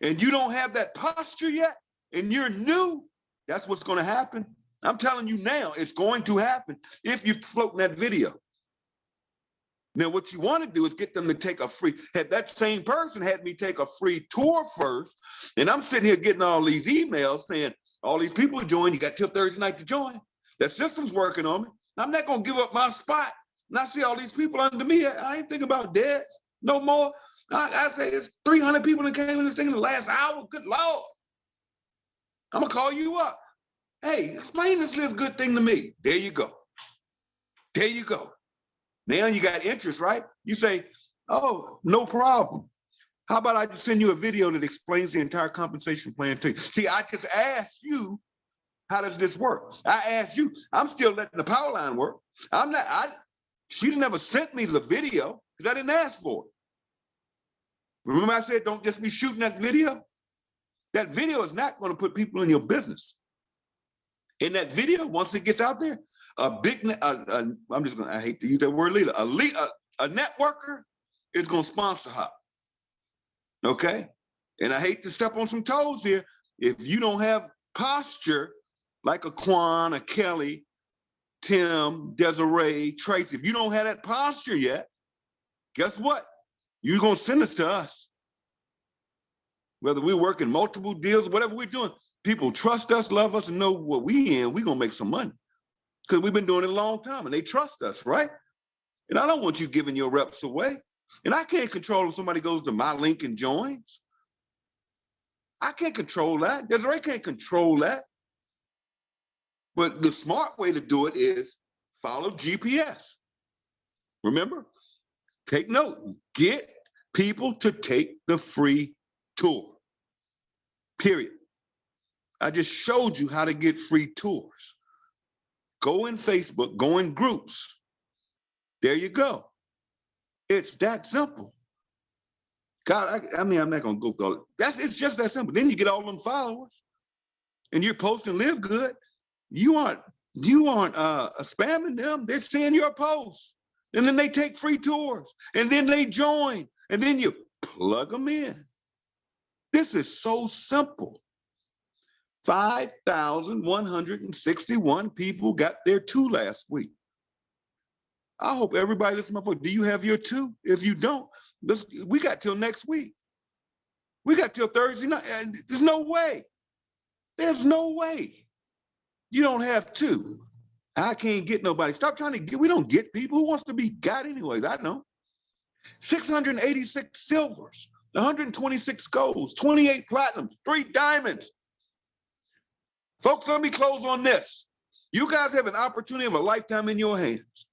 and you don't have that posture yet and you're new, that's what's going to happen. I'm telling you now, it's going to happen if you're floating that video. Now, what you want to do is get them to take a free, had that same person had me take a free tour first, and I'm sitting here getting all these emails saying, all these people join, you got till Thursday night to join. That system's working on me. I'm not going to give up my spot. And I see all these people under me. I ain't thinking about Des no more. I say it's 300 people that came in this thing in the last hour. Good Lord. I'm going to call you up. Hey, explain this LiveGood thing to me. There you go. There you go. Now you got interest, right? You say, oh, no problem. How about I just send you a video that explains the entire compensation plan to you? See, I just asked you, how does this work? I asked you. I'm still letting the power line work. She never sent me the video because I didn't ask for it. Remember I said, don't just be shooting that video? That video is not going to put people in your business. In that video, once it gets out there, I hate to use that word leader, a networker is going to sponsor her. Okay? And I hate to step on some toes here. If you don't have posture like a Quan, a Kelly, Tim, Desiree, Tracy, if you don't have that posture yet, guess what? You're going to send this to us. Whether we're working multiple deals, whatever we're doing, people trust us, love us, and know what we in, we're going to make some money. Because we've been doing it a long time, and they trust us, right? And I don't want you giving your reps away. And I can't control if somebody goes to my link and joins. I can't control that. Desiree can't control that. But the smart way to do it is follow GPS. Remember? Take note. Get people to take the free tour. Period. I just showed you how to get free tours. Go in Facebook, go in groups. There you go. It's that simple. God, I mean, I'm not gonna go through it. It's just that simple. Then you get all them followers, and you're posting Live Good. You aren't spamming them. They're seeing your posts, and then they take free tours, and then they join, and then you plug them in. This is so simple. 5,161 people got their 2 last week. I hope everybody listen to my voice. Do you have your 2? If you don't, we got till next week. We got till Thursday night. There's no way. There's no way you don't have 2. I can't get nobody. Stop trying to get. We don't get people. Who wants to be got anyways? I know. 686 silvers, 126 golds, 28 platinums, 3 diamonds. Folks, let me close on this. You guys have an opportunity of a lifetime in your hands.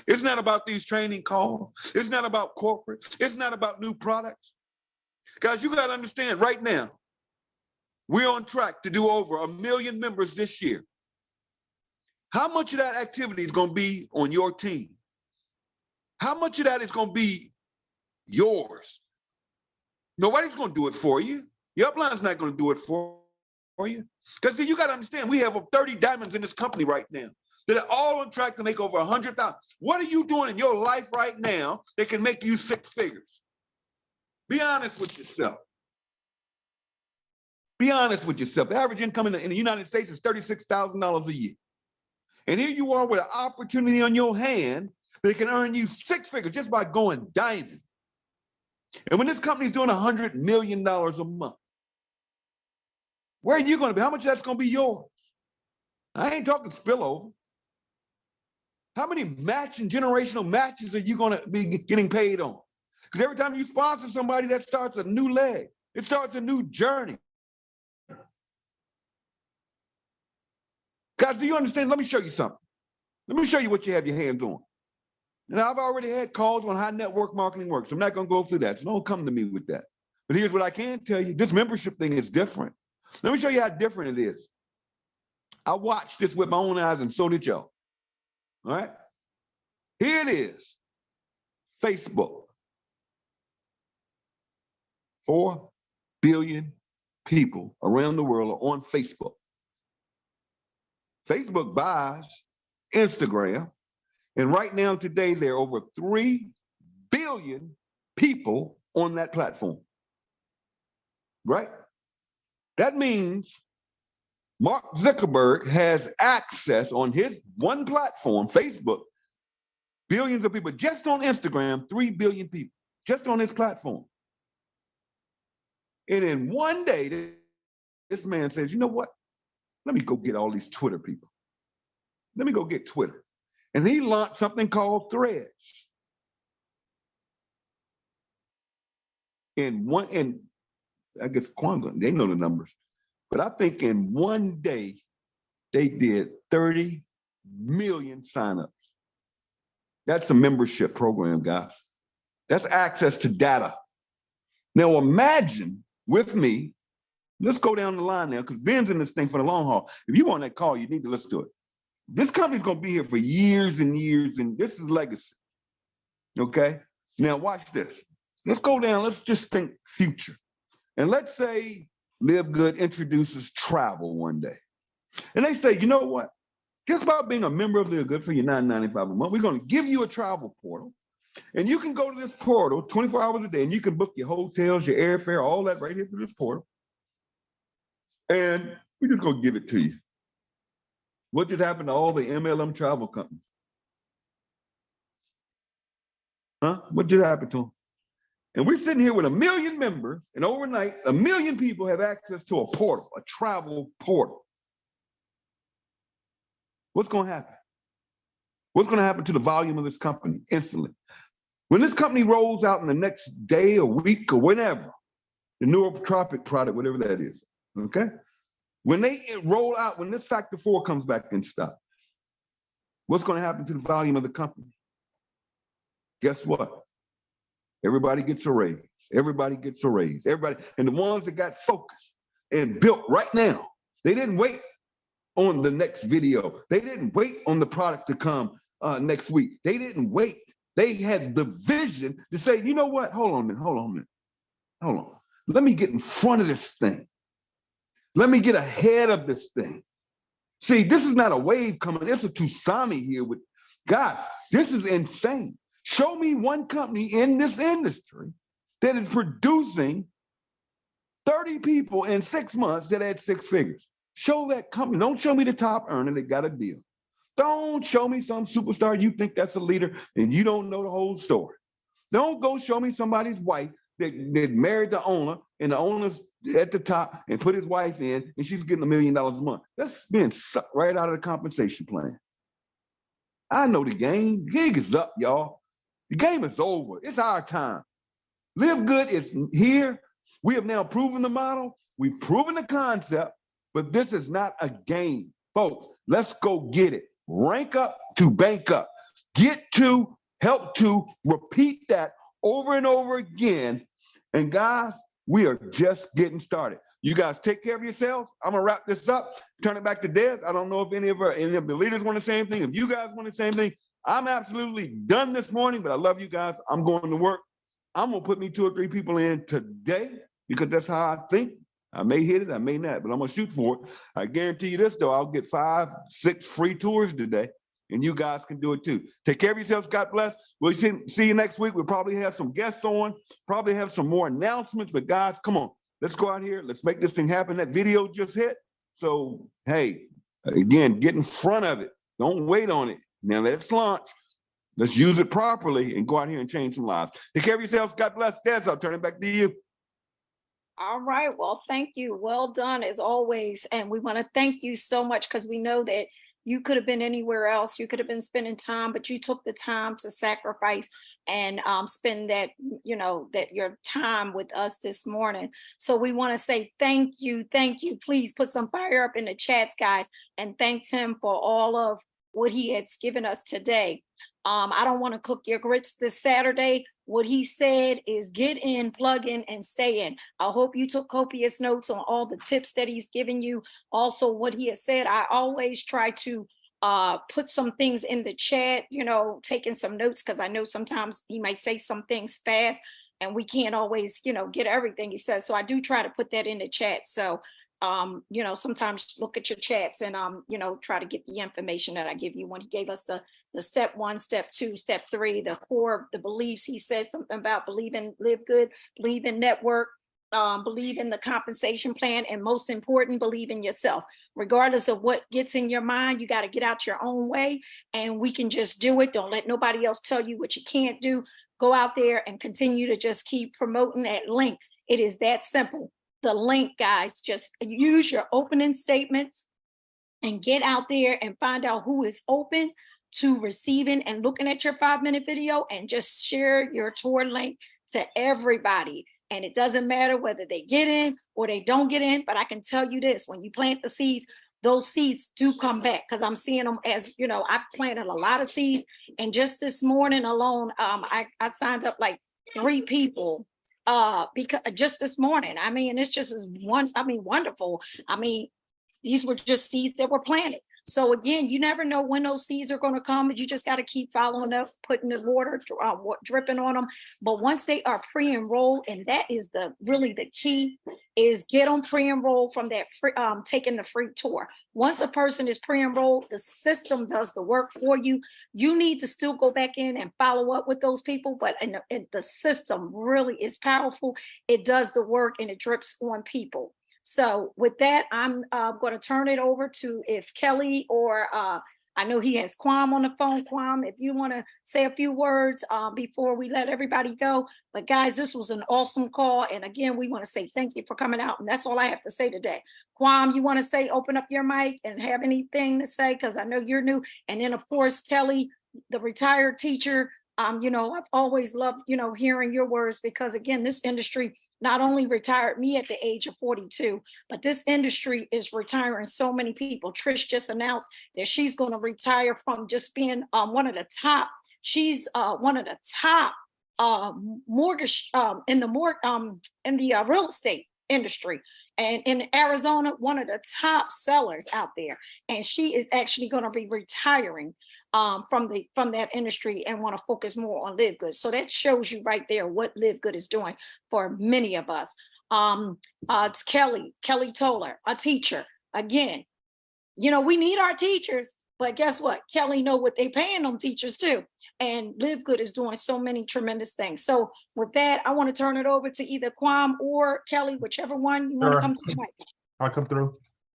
It's not about these training calls. It's not about corporate. It's not about new products. Guys, you got to understand right now, we're on track to do over 1 million members this year. How much of that activity is going to be on your team? How much of that is going to be yours? Nobody's going to do it for you. Your upline's not going to do it for you. Because see, you got to understand, we have 30 diamonds in this company right now that are all on track to make over 100,000. What are you doing in your life right now that can make you 6 figures? Be honest with yourself. Be honest with yourself. The average income in the United States is $36,000 a year. And here you are with an opportunity on your hand that can earn you 6 figures just by going diamond. And when this company's doing $100 million a month, where are you going to be? How much of that's going to be yours? I ain't talking spillover. How many generational matches are you going to be getting paid on? Because every time you sponsor somebody, that starts a new leg. It starts a new journey. Guys, do you understand? Let me show you something. Let me show you what you have your hands on. Now, I've already had calls on how network marketing works. I'm not going to go through that, so don't come to me with that. But here's what I can tell you. This membership thing is different. Let me show you how different it is. I watched this with my own eyes, and so did y'all. All right? Here it is. Facebook. 4 billion people around the world are on Facebook. Facebook buys Instagram. And right now, today, there are over 3 billion people on that platform. Right? That means Mark Zuckerberg has access on his one platform, Facebook, billions of people. Just on Instagram, 3 billion people, just on his platform. And in one day, this man says, you know what? Let me go get all these Twitter people. Let me go get Twitter. And he launched something called Threads. And I guess Kwanzaa, they know the numbers. But I think in one day, they did 30 million signups. That's a membership program, guys. That's access to data. Now imagine with me, let's go down the line now, because Ben's in this thing for the long haul. If you want that call, you need to listen to it. This company's going to be here for years and years, and this is legacy. Okay? Now watch this. Let's go down. Let's just think future. And let's say LiveGood introduces travel one day. And they say, you know what? Just about being a member of LiveGood for your $9.95 a month, we're going to give you a travel portal. And you can go to this portal 24 hours a day, and you can book your hotels, your airfare, all that right here through this portal. And we're just going to give it to you. What just happened to all the MLM travel companies? Huh? What just happened to them? And we're sitting here with 1 million members, and overnight, 1 million people have access to a portal, a travel portal. What's going to happen? What's going to happen to the volume of this company instantly? When this company rolls out in the next day or week or whenever, the neurotropic product, whatever that is, okay? When they roll out, when this factor 4 comes back in stock, what's going to happen to the volume of the company? Guess what? Everybody gets a raise. Everybody gets a raise. Everybody, and the ones that got focused and built right now, they didn't wait on the next video. They didn't wait on the product to come next week. They didn't wait. They had the vision to say, you know what? Hold on a minute. hold on. Let me get in front of this thing. Let me get ahead of this thing. See, this is not a wave coming. It's a tsunami here with, guys, this is insane. Show me one company in this industry that is producing 30 people in 6 months that had 6 figures. Show that company. Don't show me the top earner that got a deal. Don't show me some superstar you think that's a leader and you don't know the whole story. Don't go show me somebody's wife that married the owner and the owner's at the top and put his wife in and she's getting $1 million a month. That's being sucked right out of the compensation plan. I know the game. The gig is up, y'all. The game is over. It's our time. LiveGood is here. We have now proven the model. We've proven the concept, but this is not a game. Folks, let's go get it. Rank up to bank up. Get to, help to, repeat that over and over again. And guys, we are just getting started. You guys take care of yourselves. I'm gonna wrap this up, turn it back to Des. I don't know if any of the leaders want to say anything. If you guys want to say anything, I'm absolutely done this morning, but I love you guys. I'm going to work. I'm gonna put me 2 or 3 people in today because that's how I think. I may hit it, I may not, but I'm gonna shoot for it. I guarantee you this though, I'll get 5, 6 free tours today, and you guys can do it too. Take care of yourselves, God bless. We'll see you next week. We'll probably have some guests on, probably have some more announcements, but guys, come on, let's go out here, let's make this thing happen. That video just hit, so hey, again, get in front of it. Don't wait on it. Now let's launch. Let's use it properly and go out here and change some lives. Take care of yourselves, God bless. Des, I'll turn it back to you. All right. Well, thank you. Well done as always. And we want to thank you so much because we know that you could have been anywhere else. You could have been spending time, but you took the time to sacrifice and spend that, that your time with us this morning. So we want to say thank you. Thank you. Please put some fire up in the chats, guys, and thank him for all of what he has given us today. I don't want to cook your grits this Saturday. What he said is get in, plug in, and stay in. I hope you took copious notes on all the tips that he's given you. Also, what he has said, I always try to put some things in the chat, taking some notes, because I know sometimes he might say some things fast and we can't always, get everything he says. So I do try to put that in the chat. So sometimes look at your chats and, try to get the information that I give you. When he gave us the step 1, step 2, step 3, the core, the beliefs, he said something about believe in LiveGood, believe in network, believe in the compensation plan, and most important, believe in yourself. Regardless of what gets in your mind, you got to get out your own way and we can just do it. Don't let nobody else tell you what you can't do. Go out there and continue to just keep promoting that link. It is that simple. The link, guys, just use your opening statements and get out there and find out who is open to receiving and looking at your 5-minute video, and just share your tour link to everybody. And it doesn't matter whether they get in or they don't get in, but I can tell you this, when you plant the seeds, those seeds do come back, because I'm seeing them as, I planted a lot of seeds. And just this morning alone, I signed up like 3 people because just this morning. I mean, it's just wonderful. I mean, these were just seeds that were planted. So again, you never know when those seeds are going to come, but you just got to keep following up, putting the water, dripping on them. But once they are pre-enrolled, and that is really the key, is get them pre-enrolled from that free, taking the free tour. Once a person is pre-enrolled, the system does the work for you. You need to still go back in and follow up with those people, but the system really is powerful. It does the work and it drips on people. So with that, I'm going to turn it over to if Kelly or I know he has Kwam on the phone. Kwam, if you want to say a few words before we let everybody go. But guys, this was an awesome call. And again, we want to say thank you for coming out. And that's all I have to say today. Kwam, you want to say, open up your mic and have anything to say? Because I know you're new. And then, of course, Kelly, the retired teacher, I've always loved, hearing your words, because again, this industry not only retired me at the age of 42, but this industry is retiring so many people. Trish just announced that she's going to retire from just being one of the top. She's one of the top mortgage in the real estate industry. And in Arizona, one of the top sellers out there. And she is actually going to be retiring. from that industry and want to focus more on LiveGood. So that shows you right there what LiveGood is doing for many of us. It's Kelly Toller, a teacher. Again, we need our teachers, but guess what? Kelly know what they paying them teachers too. And LiveGood is doing so many tremendous things. So with that, I want to turn it over to either Kwam or Kelly, whichever one you want to come to the mic. I'll come through.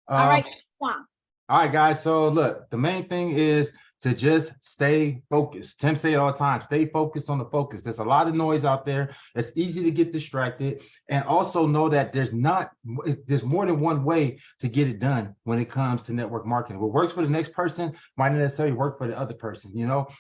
All right, Kwam. All right, guys. So look, the main thing is to just stay focused. Tim say it all the time, stay focused on the focus. There's a lot of noise out there. It's easy to get distracted. And also know that there's more than one way to get it done when it comes to network marketing. What works for the next person might not necessarily work for the other person,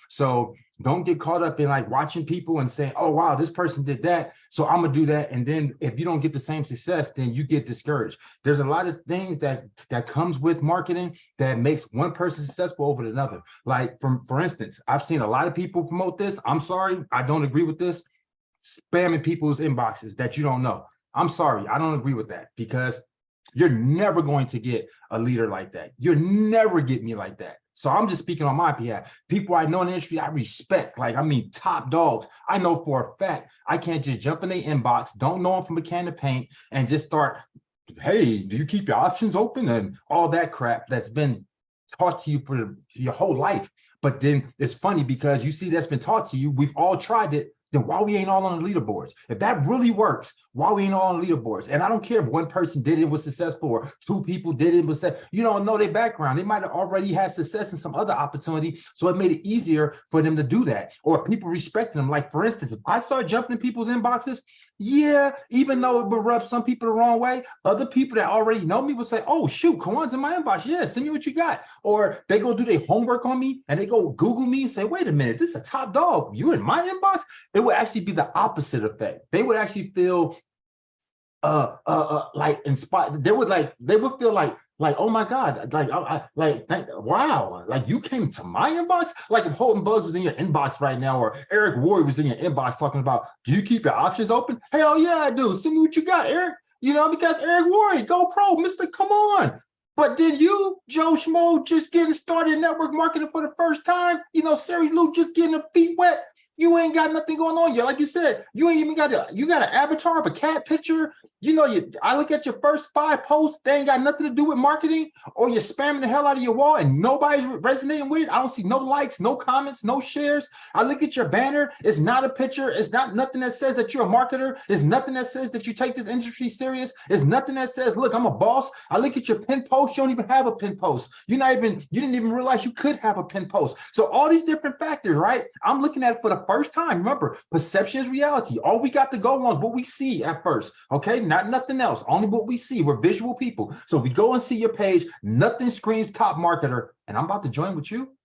So don't get caught up in like watching people and saying, oh, wow, this person did that, so I'm gonna do that. And then if you don't get the same success, then you get discouraged. There's a lot of things that comes with marketing that makes one person successful over another. Like for instance, I've seen a lot of people promote this. I'm sorry, I don't agree with this. Spamming people's inboxes that you don't know. I'm sorry, I don't agree with that, because you're never going to get a leader like that. You'll never get me like that. So I'm just speaking on my behalf. People I know in the industry, I respect, top dogs. I know for a fact, I can't just jump in their inbox, don't know them from a can of paint, and just start, hey, do you keep your options open? And all that crap that's been taught to you for your whole life. But then it's funny because you see that's been taught to you. We've all tried it. Then why we ain't all on the leaderboards? If that really works, why we ain't all on the leaderboards? And I don't care if one person did it, was successful, or two people did it, was that you don't know their background. They might have already had success in some other opportunity, so it made it easier for them to do that. Or people respecting them. Like for instance, if I start jumping in people's inboxes, yeah, even though it would rub some people the wrong way, other people that already know me will say, oh shoot, Kawan's in my inbox. Yeah, send me what you got. Or they go do their homework on me and they go Google me and say, wait a minute, this is a top dog. You in my inbox? It would actually be the opposite effect. They would actually feel like inspired. They would feel like, oh my God, wow, like you came to my inbox? Like if Holton Bugs was in your inbox right now, or Eric Ward was in your inbox talking about, do you keep your options open? Hell yeah, I do. Send me what you got, Eric. Because Eric Ward, go pro, Mr. Come on. But then you, Joe Schmo, just getting started in network marketing for the first time, Sari Lou just getting her feet wet. You ain't got nothing going on yet. Like you said, you ain't even got you got an avatar of a cat picture. I look at your first 5 posts, they ain't got nothing to do with marketing, or you're spamming the hell out of your wall and nobody's resonating with it. I don't see no likes, no comments, no shares. I look at your banner, it's not a picture, it's not nothing that says that you're a marketer, it's nothing that says that you take this industry serious, it's nothing that says, look, I'm a boss. I look at your pin post, you don't even have a pin post. You didn't even realize you could have a pin post. So all these different factors, right? I'm looking at it for the first time. Remember, perception is reality. All we got to go on is what we see at first, okay? Not nothing else, only what we see. We're visual people. So we go and see your page, nothing screams top marketer, and I'm about to join with you.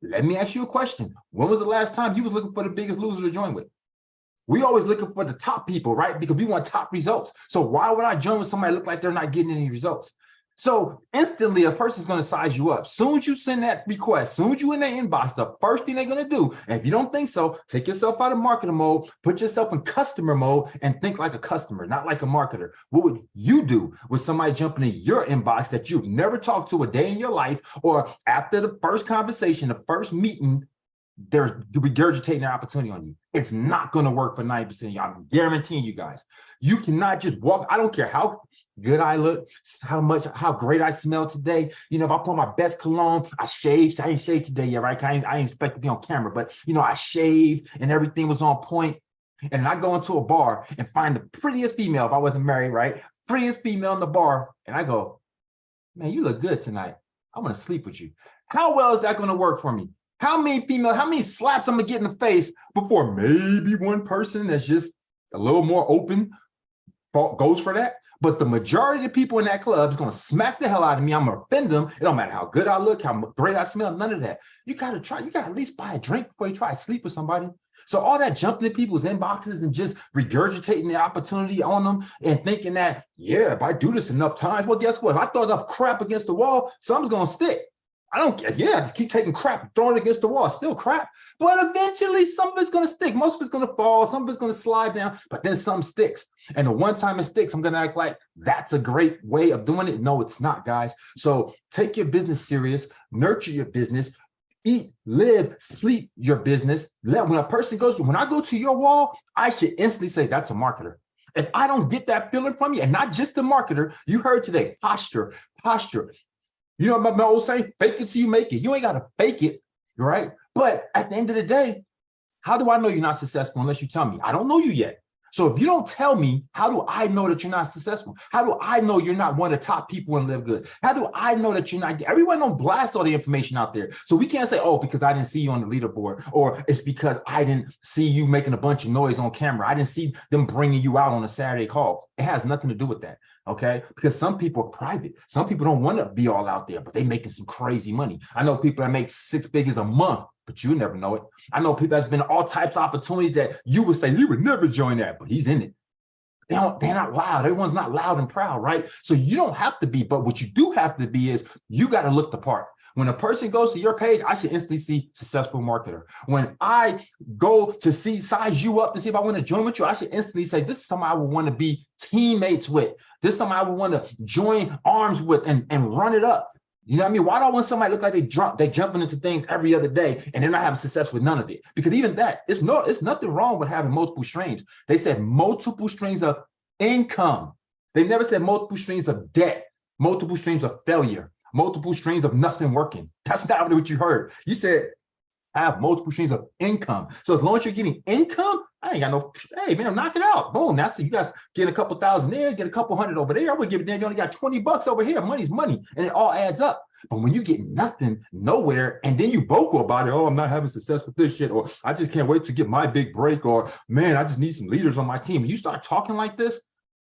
Let me ask you a question. When was the last time you was looking for the biggest loser to join with? We always looking for the top people, right? Because we want top results. So why would I join with somebody that look like they're not getting any results? So instantly, a person's going to size you up. Soon as you send that request, soon as you in their inbox, the first thing they're going to do, and if you don't think so, take yourself out of marketer mode, put yourself in customer mode, and think like a customer, not like a marketer. What would you do with somebody jumping in your inbox that you've never talked to a day in your life, or after the first conversation, the first meeting, they're regurgitating their opportunity on you? It's not going to work for 90% of you. I'm guaranteeing you guys. You cannot just walk. I don't care how good I look, how great I smell today. If I put my best cologne, I shaved. I ain't shaved today yet, right? I ain't expect to be on camera, but I shaved and everything was on point. And I go into a bar and find the prettiest female, if I wasn't married, right? Prettiest female in the bar. And I go, man, you look good tonight. I want to sleep with you. How well is that going to work for me? How many slaps I'm gonna get in the face before maybe one person that's just a little more open goes for that? But the majority of the people in that club is gonna smack the hell out of me. I'm gonna offend them. It don't matter how good I look, how great I smell, none of that. You gotta at least buy a drink before you try to sleep with somebody. So all that jumping in people's inboxes and just regurgitating the opportunity on them and thinking that, yeah, if I do this enough times, well, guess what? If I throw enough crap against the wall, something's gonna stick. I don't care. Yeah, just keep taking crap, throwing it against the wall. Still crap. But eventually, some of it's going to stick. Most of it's going to fall. Some of it's going to slide down. But then some sticks. And the one time it sticks, I'm going to act like that's a great way of doing it. No, it's not, guys. So take your business serious. Nurture your business. eat, live, sleep your business. When a person goes, when I go to your wall, I should instantly say that's a marketer. If I don't get that feeling from you, and not just the marketer, you heard today, posture. You know about my old saying, fake it till you make it. You ain't got to fake it, right? But at the end of the day, how do I know you're not successful unless you tell me? I don't know you yet. So if you don't tell me, how do I know that you're not successful? How do I know you're not one of the top people in LiveGood? How do I know that you're not? Everyone don't blast all the information out there. So we can't say, oh, because I didn't see you on the leaderboard, or it's because I didn't see you making a bunch of noise on camera. I didn't see them bringing you out on a Saturday call. It has nothing to do with that. Okay, because some people are private. Some people don't want to be all out there, but they're making some crazy money. I know people that make 6 figures a month, but you never know it. I know people that's been all types of opportunities that you would say you would never join that, but he's in it. They're not loud. Everyone's not loud and proud, right? So you don't have to be, but what you do have to be is you got to look the part. When a person goes to your page, I should instantly see successful marketer. When I go to size you up to see if I want to join with you, I should instantly say, this is somebody I would want to be teammates with. This is somebody I would want to join arms with and run it up. You know what I mean? Why do I want somebody to look like they jumping into things every other day and they're not having success with none of it? Because even that, it's nothing wrong with having multiple streams. They said multiple streams of income. They never said multiple streams of debt, multiple streams of failure, multiple streams of nothing working. That's not what you heard. You said have multiple streams of income. So as long as you're getting income, I ain't got no, hey man, knock it out. Boom. That's you guys get a couple thousand there, get a couple hundred over there. I would give it there. You only got $20 over here. Money's money. And it all adds up. But when you get nothing, nowhere, and then you vocal about it, oh, I'm not having success with this shit, or I just can't wait to get my big break, or man, I just need some leaders on my team. When you start talking like this,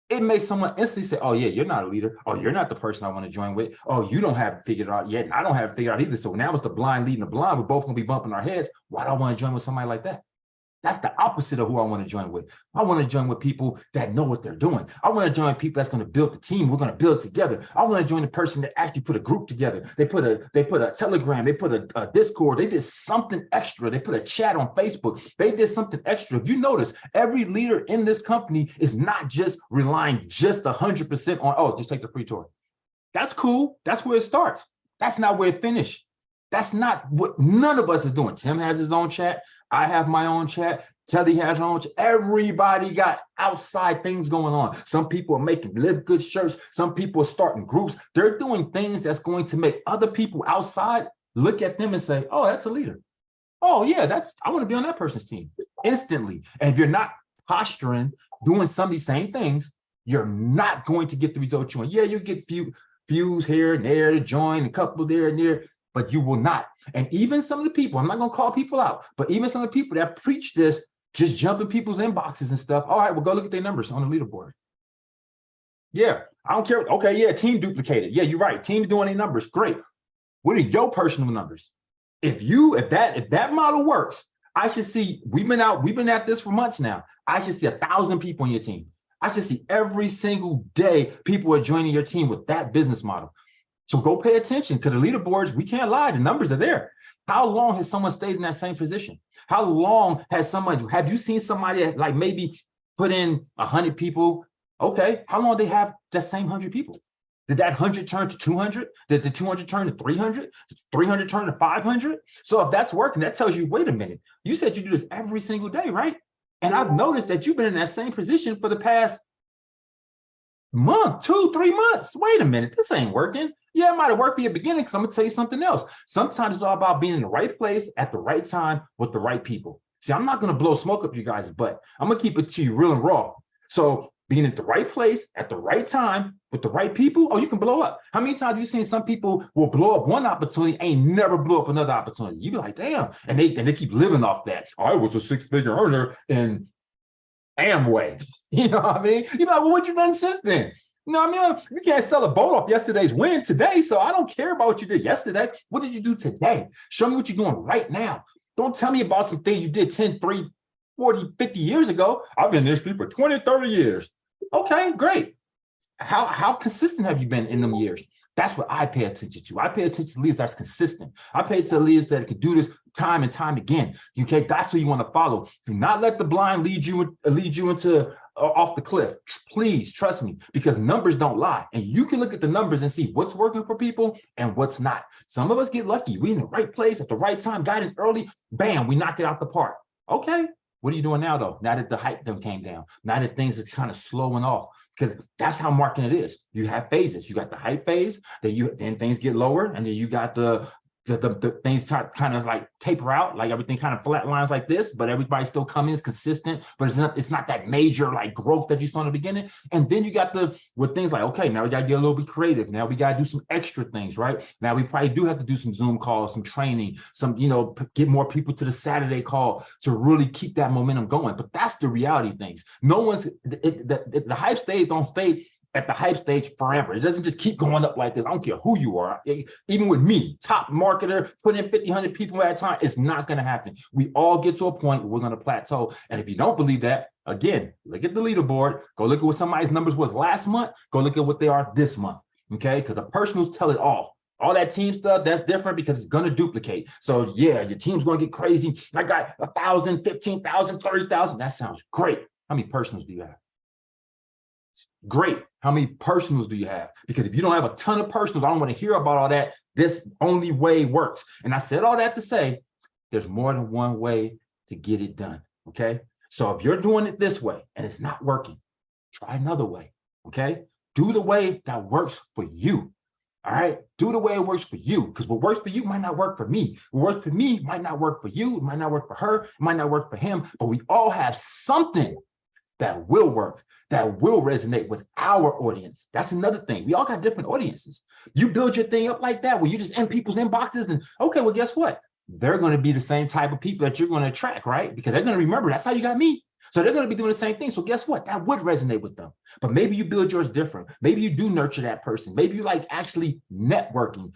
it makes someone instantly say, oh yeah, you're not a leader. Oh, you're not the person I want to join with. Oh, you don't have it figured out yet. And I don't have it figured out either. So now it's the blind leading the blind. We're both going to be bumping our heads. Why do I want to join with somebody like that? That's the opposite of who I want to join with. I want to join with people that know what they're doing. I want to join people that's going to build the team. We're going to build together. I want to join the person that actually put a group together. They put a Telegram. They put a Discord. They did something extra. They put a chat on Facebook. They did something extra. If you notice, every leader in this company is not just relying just 100% on, oh, just take the free tour. That's cool. That's where it starts. That's not where it finished. That's not what none of us is doing. Tim has his own chat. I have my own chat. Telly has her own chat. Everybody got outside things going on. Some people are making LiveGood shirts. Some people are starting groups. They're doing things that's going to make other people outside look at them and say, oh, that's a leader. Oh, yeah, I want to be on that person's team instantly. And if you're not posturing, doing some of these same things, you're not going to get the results you want. Yeah, you get views here and there to join, a couple there and there, but you will not. And even some of the people, I'm not going to call people out, but even some of the people that preach this, just jump in people's inboxes and stuff. All right, well, go look at their numbers on the leaderboard. Yeah, I don't care. Okay, yeah, team duplicated. Yeah, you're right. Team doing their numbers. Great. What are your personal numbers? If that model works, I should see, we've been at this for months now. I should see 1,000 people on your team. I should see every single day people are joining your team with that business model. So go pay attention to the leaderboards. We can't lie. The numbers are there. How long has someone stayed in that same position? How long has have you seen somebody that like maybe put in 100 people? Okay. How long they have that same 100 people? Did that 100 turn to 200? Did the 200 turn to 300? Did 300 turn to 500? So if that's working, that tells you, wait a minute, you said you do this every single day, right? And I've noticed that you've been in that same position for the past month, 2-3 months. Wait a minute, this ain't working. Yeah, it might have worked for your beginning, because I'm gonna tell you something else. Sometimes it's all about being in the right place at the right time with the right people. See, I'm not gonna blow smoke up you guys' butt. I'm gonna keep it to you real and raw. So being at the right place at the right time with the right people, oh, you can blow up. How many times have you seen some people will blow up one opportunity, ain't never blow up another opportunity? You be like, damn, and they keep living off that. I was a 6-figure earner in Amway. You know what I mean? You be like, well, what you done since then? You know what I mean? You can't sell a boat off yesterday's win today, so I don't care about what you did yesterday. What did you do today? Show me what you're doing right now. Don't tell me about some things you did 10, 3, 40, 50 years ago. I've been in this street for 20, 30 years. Okay, great. How consistent have you been in them years? That's what I pay attention to. I pay attention to leaders that's consistent. I pay attention to leaders that can do this time and time again. Okay, that's who you want to follow. Do not let the blind lead you into off the cliff. Please trust me, because numbers don't lie. And you can look at the numbers and see what's working for people and what's not. Some of us get lucky. We in the right place at the right time, got in early, bam, we knock it out the park. Okay, what are you doing now though? Now that the hype done came down, now that things are kind of slowing off, because that's how marketing it is. You have phases. You got the hype phase, then things get lower, and then you got the things kind of like taper out, like everything kind of flatlines like this, but everybody still comes in consistent, but it's not that major like growth that you saw in the beginning. And then you got with things like, okay, now we got to get a little bit creative. Now we got to do some extra things, right? Now we probably do have to do some Zoom calls, some training, some, get more people to the Saturday call to really keep that momentum going. But that's the reality of things. No one's, the hype stage don't stay at the hype stage forever. It doesn't just keep going up like this. I don't care who you are. Even with me, top marketer, putting in 50, 100 people at a time, it's not going to happen. We all get to a point where we're going to plateau. And if you don't believe that, again, look at the leaderboard. Go look at what somebody's numbers was last month. Go look at what they are this month. Okay? Because the personals tell it all. All that team stuff, that's different because it's going to duplicate. So yeah, your team's going to get crazy. I got 1,000, 15,000, 30,000. That sounds great. How many personals do you have? Great. How many personals do you have? Because if you don't have a ton of personals, I don't want to hear about all that. This only way works. And I said all that to say, there's more than one way to get it done. Okay. So if you're doing it this way and it's not working, try another way. Okay. Do the way that works for you. All right. Do the way it works for you, because what works for you might not work for me. What works for me might not work for you. It might not work for her. It might not work for him. But we all have something that will work, that will resonate with our audience. That's another thing. We all got different audiences. You build your thing up like that, where you just in people's inboxes and, okay, well, guess what? They're going to be the same type of people that you're going to attract, right? Because they're going to remember, that's how you got me. So they're going to be doing the same thing. So guess what? That would resonate with them. But maybe you build yours different. Maybe you do nurture that person. Maybe you like actually networking,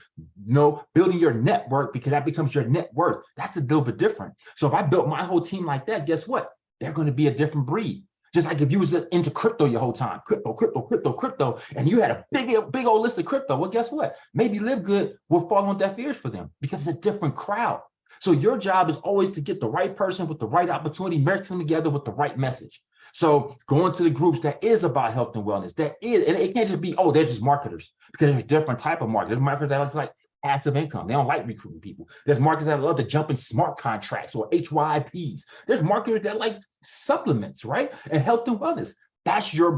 building your network, because that becomes your net worth. That's a little bit different. So if I built my whole team like that, guess what? They're going to be a different breed. Just like if you was into crypto your whole time, crypto, and you had a big old list of crypto, well, guess what? Maybe LiveGood will fall on deaf ears for them because it's a different crowd. So your job is always to get the right person with the right opportunity, mix them together with the right message. So going to the groups that is about health and wellness, and it can't just be, oh, they're just marketers, because there's a different type of market. There's marketers that are like passive income. They don't like recruiting people. There's marketers that love to jump in smart contracts or HYPs. There's marketers that like supplements, right? And health and wellness. That's your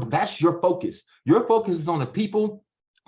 focus. Your focus is on the people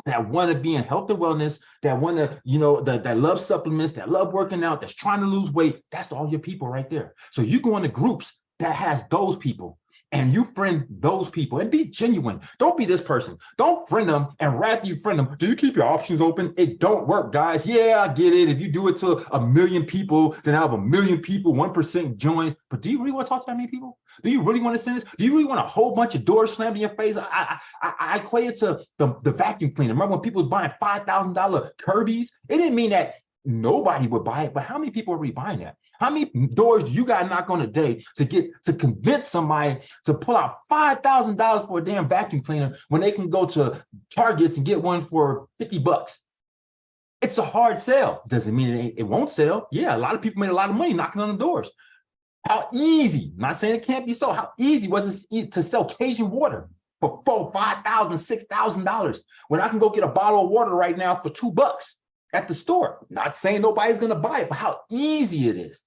that want to be in health and wellness, that want to, that love supplements, that love working out, that's trying to lose weight. That's all your people right there. So you go into groups that has those people, and you friend those people and be genuine. Don't be this person. Don't friend them and rather you friend them. Do you keep your options open? It don't work, guys. Yeah, I get it. If you do it to 1 million people, then I have 1 million people, 1% joins. But do you really want to talk to that many people? Do you really want to send this? Do you really want a whole bunch of doors slammed in your face? I equate it to the vacuum cleaner. Remember when people was buying $5,000 Kirby's? It didn't mean that nobody would buy it, but how many people are really buying that? How many doors do you got to knock on a day to convince somebody to pull out $5,000 for a damn vacuum cleaner when they can go to Targets and get one for $50? It's a hard sell. Doesn't mean it won't sell. Yeah, a lot of people made a lot of money knocking on the doors. How easy, I'm not saying it can't be so, how easy was it to sell Cajun water for $4,000, $5,000, $6,000 when I can go get a bottle of water right now for $2 at the store? Not saying nobody's going to buy it, but how easy it is.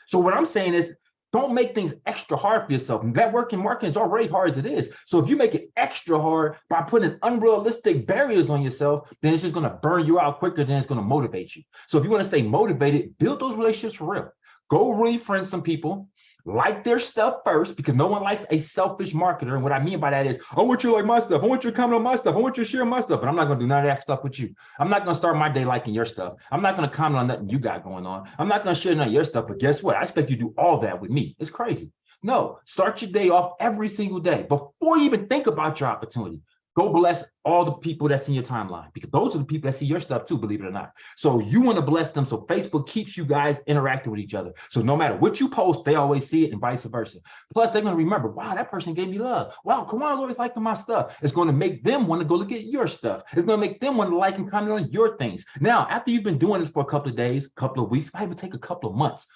So what I'm saying is, don't make things extra hard for yourself. Networking marketing is already hard as it is. So if you make it extra hard by putting unrealistic barriers on yourself, then it's just going to burn you out quicker than it's going to motivate you. So if you want to stay motivated, build those relationships for real. Go really friend some people, like their stuff first, because no one likes a selfish marketer. And what I mean by that is, I want you to like my stuff. I want you to comment on my stuff. I want you to share my stuff. But I'm not going to do none of that stuff with you. I'm not going to start my day liking your stuff. I'm not going to comment on nothing you got going on. I'm not going to share none of your stuff. But guess what? I expect you to do all that with me. It's crazy. No, start your day off every single day. Before you even think about your opportunity, go bless all the people that's in your timeline, because those are the people that see your stuff too, believe it or not. So you want to bless them. So Facebook keeps you guys interacting with each other. So no matter what you post, they always see it, and vice versa. Plus, they're going to remember, wow, that person gave me love. Wow, Kawan's always liking my stuff. It's going to make them want to go look at your stuff. It's going to make them want to like and comment on your things. Now, after you've been doing this for a couple of days, couple of weeks, might even take a couple of months,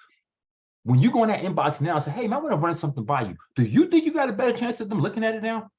When you go in that inbox now and say, hey, man, I want to run something by you. Do you think you got a better chance of them looking at it now?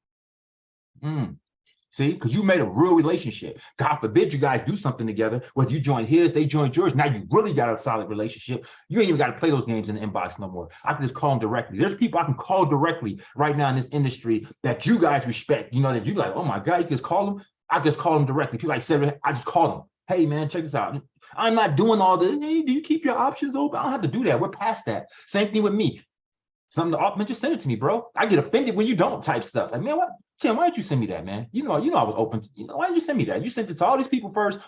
See, because you made a real relationship. God forbid you guys do something together, whether you join his, they join yours. Now you really got a solid relationship. You ain't even got to play those games in the inbox no more. I can just call them directly. There's people I can call directly right now in this industry that you guys respect. You know, that you like, oh my God, you just call them. I just call them directly. People like Sarah, I just call them. Hey man, check this out. I'm not doing all this. Hey, do you keep your options open? I don't have to do that. We're past that. Same thing with me. Something to man, just send it to me, bro. I get offended when you don't type stuff. Like, man, what? Tim, why didn't you send me that, man? You know, I was open. Why didn't you send me that? You sent it to all these people first,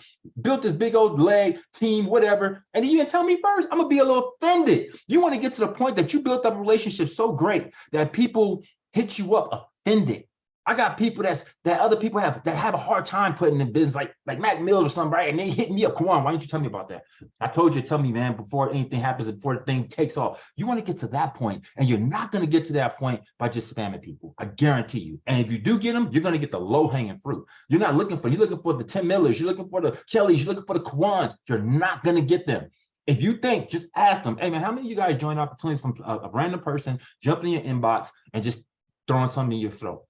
built this big old leg team, whatever, and then you didn't tell me first. I'm gonna be a little offended. You want to get to the point that you built up a relationship so great that people hit you up offended. I got people that other people have a hard time putting in business, like Mac Mills or something, right? And they hit me up. Come on, why didn't you tell me about that? I told you to tell me, man, before anything happens, before the thing takes off. You want to get to that point, and you're not going to get to that point by just spamming people. I guarantee you. And if you do get them, you're going to get the low-hanging fruit. You're looking for the Tim Millers, you're looking for the Kellys, you're looking for the Kwans. You're not going to get them. If you think, just ask them, hey man, how many of you guys join opportunities from a random person jumping in your inbox and just throwing something in your throat?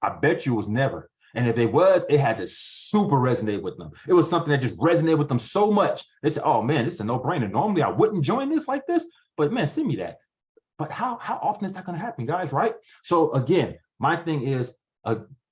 I bet you it was never. And if they was, it had to super resonate with them. It was something that just resonated with them so much. They said, oh man, this is a no-brainer. Normally I wouldn't join this like this, but man, send me that. But how often is that going to happen, guys, right? So again, my thing is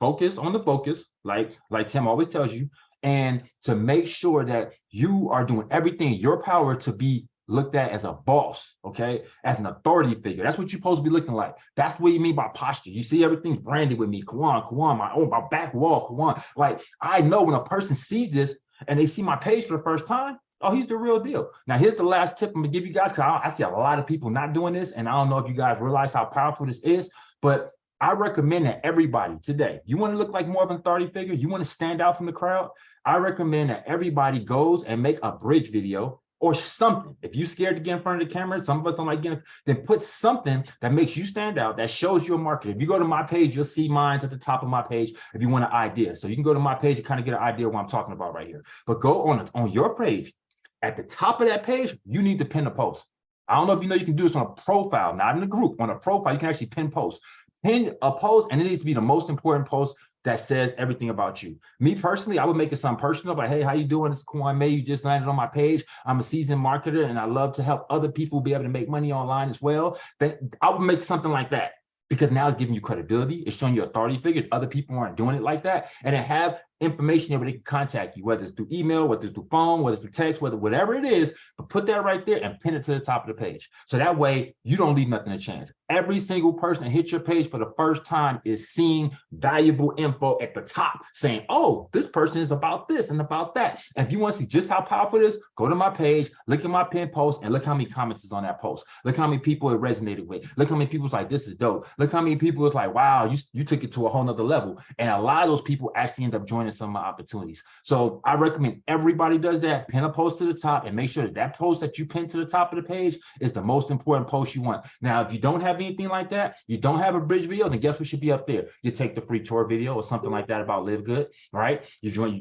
focus on the focus, like Tim always tells you, and to make sure that you are doing everything in your power to be looked at as a boss, okay, as an authority figure. That's what you're supposed to be looking like. That's what you mean by posture. You see everything's branded with me. Kawan, my back wall, Kawan. Like, I know when a person sees this and they see my page for the first time, oh, he's the real deal. Now, here's the last tip I'm gonna give you guys, because I see a lot of people not doing this, and I don't know if you guys realize how powerful this is, but I recommend that everybody today, you want to look like more of an authority figure, you want to stand out from the crowd, I recommend that everybody goes and make a bridge video or something. If you're scared to get in front of the camera, some of us don't like getting, then put something that makes you stand out, that shows your market. If you go to my page, you'll see mine at the top of my page if you want an idea. So you can go to my page and kind of get an idea of what I'm talking about right here. But go on your page. At the top of that page, you need to pin a post. I don't know if you know you can do this on a profile, not in a group. On a profile, you can actually pin posts. Pin a post, and it needs to be the most important post that says everything about you. Me personally, I would make it something personal, like, hey, how you doing? This is Kwan May. You just landed on my page. I'm a seasoned marketer, and I love to help other people be able to make money online as well. I would make something like that, because now it's giving you credibility. It's showing you authority figures. Other people aren't doing it like that. And then have information where they can contact you, whether it's through email, whether it's through phone, whether it's through text, whatever it is, but put that right there and pin it to the top of the page. So that way you don't leave nothing to chance. Every single person that hits your page for the first time is seeing valuable info at the top saying, oh, this person is about this and about that. And if you want to see just how powerful it is, go to my page, look at my pinned post, and look how many comments is on that post. Look how many people it resonated with. Look how many people's like, this is dope. Look how many people is like, wow, you took it to a whole nother level. And a lot of those people actually end up joining some of my opportunities. So I recommend everybody does that. Pin a post to the top and make sure that post that you pin to the top of the page is the most important post you want. Now, if you don't have anything like that, you don't have a bridge video, then guess what should be up there? You take the free tour video or something like that about LiveGood, right? You run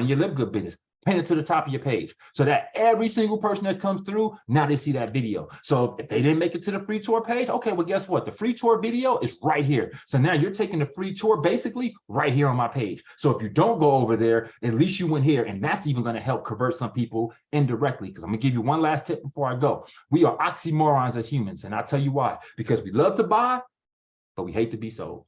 your LiveGood business. Pin it to the top of your page so that every single person that comes through, now they see that video. So if they didn't make it to the free tour page, okay, well, guess what? The free tour video is right here. So now you're taking the free tour basically right here on my page. So if you don't go over there, at least you went here, and that's even going to help convert some people indirectly. Because I'm going to give you one last tip before I go. We are oxymorons as humans, and I'll tell you why. Because we love to buy, but we hate to be sold.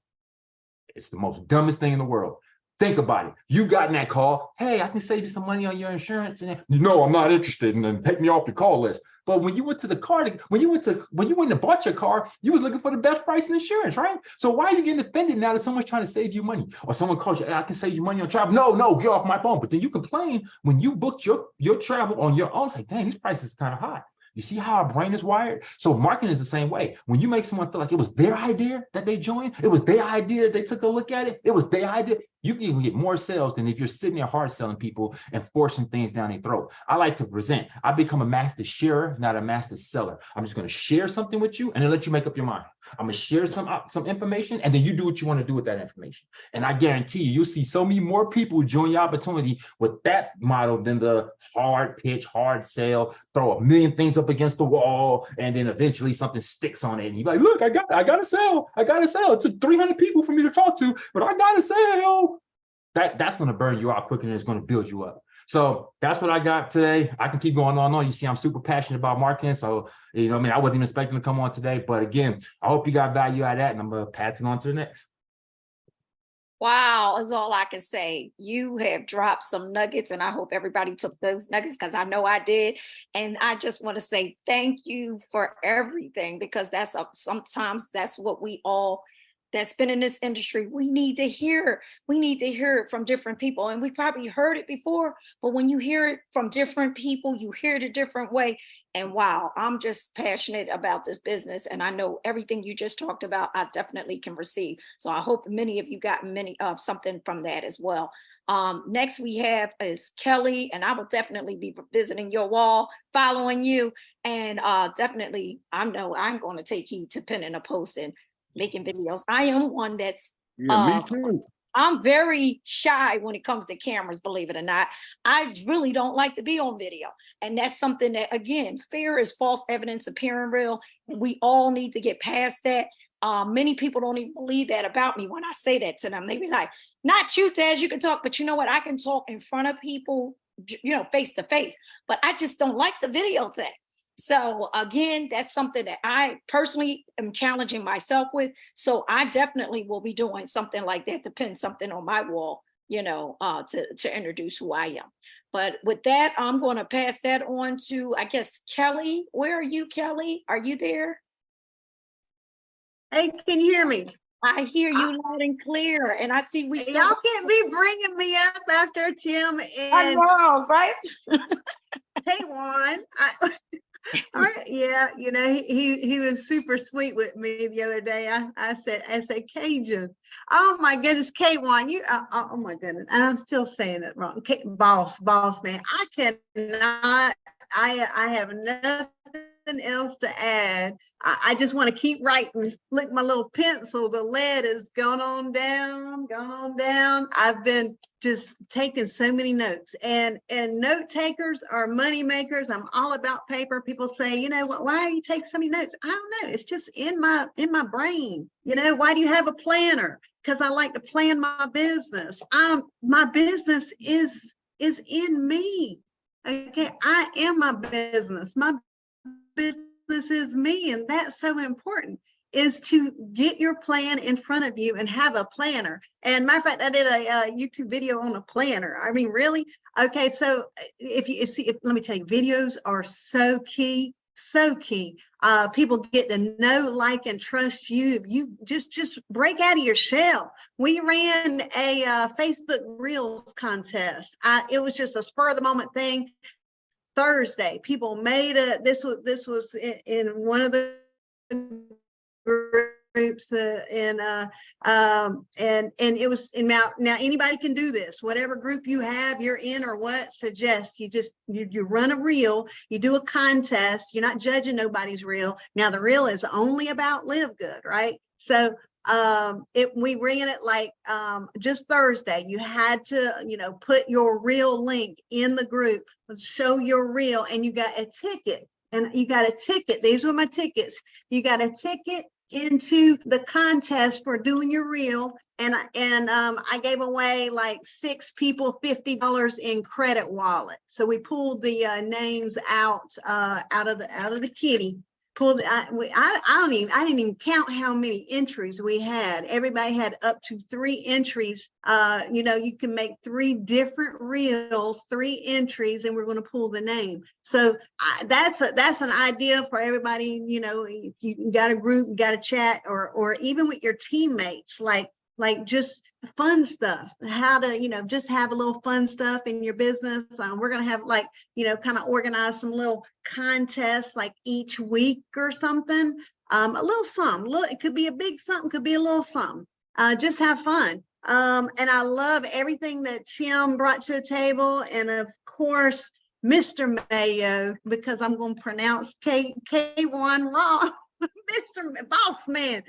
It's the most dumbest thing in the world. Think about it. You got in that call. Hey, I can save you some money on your insurance. And no, I'm not interested. And then take me off the call list. But when you went to the car, when you went and bought your car, you was looking for the best price in insurance, right? So why are you getting offended now that someone's trying to save you money? Or someone calls you, hey, I can save you money on travel. No, get off my phone. But then you complain when you booked your travel on your own. It's like, dang, these prices are kind of high. You see how our brain is wired? So marketing is the same way. When you make someone feel like it was their idea that they joined, it was their idea that they took a look at it, it was their idea, you can even get more sales than if you're sitting there hard selling people and forcing things down their throat. I like to present. I become a master sharer, not a master seller. I'm just going to share something with you and then let you make up your mind. I'm going to share some information, and then you do what you want to do with that information. And I guarantee you'll see so many more people join your opportunity with that model than the hard pitch, hard sell, throw a million things up against the wall, and then eventually something sticks on it. And you're like, look, I got to sell. I got to sell. It took 300 people for me to talk to, but I got to sell. That's going to burn you out quicker than it's going to build you up. So that's what I got today. I can keep going on. You see, I'm super passionate about marketing. So, I wasn't even expecting to come on today. But again, I hope you got value out of that, and I'm going to pass it on to the next. Wow, is all I can say. You have dropped some nuggets, and I hope everybody took those nuggets, because I know I did. And I just want to say thank you for everything, because sometimes that's what we all that's been in this industry, we need to hear. We need to hear it from different people. And we probably heard it before, but when you hear it from different people, you hear it a different way. And wow, I'm just passionate about this business. And I know everything you just talked about, I definitely can receive. So I hope many of you got something from that as well. Next we have is Kelly, and I will definitely be visiting your wall, following you. And definitely, I know I'm going to take heed to pinning a post and making videos. I am one that's me too. I'm very shy when it comes to cameras, believe it or not. I really don't like to be on video. And that's something that, again, fear is false evidence appearing real. We all need to get past that. Many people don't even believe that about me when I say that to them. They be like, not you, Taz, you can talk, but you know what? I can talk in front of people, face to face, but I just don't like the video thing. So again, that's something that I personally am challenging myself with. So I definitely will be doing something like that, to pin something on my wall, to introduce who I am. But with that, I'm going to pass that on to, I guess, Kelly. Where are you, Kelly? Are you there? Hey, can you hear me? I hear you loud and clear, and I see we still. Y'all can't be bringing me up after Tim and I know, right? K1. Yeah, he was super sweet with me the other day. I said Cajun. Oh my goodness, K1, oh my goodness, and I'm still saying it wrong. Boss man. I cannot. I have nothing else to add. I just want to keep writing. Look, my little pencil, the lead is gone on down. I've been just taking so many notes, and note takers are money makers. I'm all about paper. People say, why do you take so many notes? I don't know. It's just in my brain. Why do you have a planner? Because I like to plan my business. My business is in me. Okay, I am my business. My business is me, and that's so important, is to get your plan in front of you and have a planner. And matter of fact, I did a YouTube video on a planner. I mean, really? Okay, so let me tell you, videos are so key. People get to know, like, and trust you. You just break out of your shell. We ran a Facebook Reels contest. It was just a spur of the moment thing. Thursday, people made this was in one of the groups, and it was now anybody can do this. Whatever group you have, you're in or what, suggest you run a reel, you do a contest. You're not judging nobody's reel. Now the reel is only about LiveGood, right? So we ran it like just Thursday. You had to put your reel link in the group, show your reel, and you got a ticket. These were my tickets. You got a ticket into the contest for doing your reel, and I gave away like 6 people $50 in credit wallet. So we pulled the names out of the kitty. I didn't even count how many entries we had. Everybody had up to 3 entries. You can make 3 different reels, 3 entries, and we're going to pull the name. So that's an idea for everybody. If you got a group, got a chat, or even with your teammates, like just fun stuff, how to, just have a little fun stuff in your business. We're going to have kind of organize some little contests like each week or something. A little something, it could be a big something, could be a little something. Just have fun. And I love everything that Tim brought to the table. And of course, Mr. Mayo, because I'm going to pronounce K1 wrong. Mr. Boss man,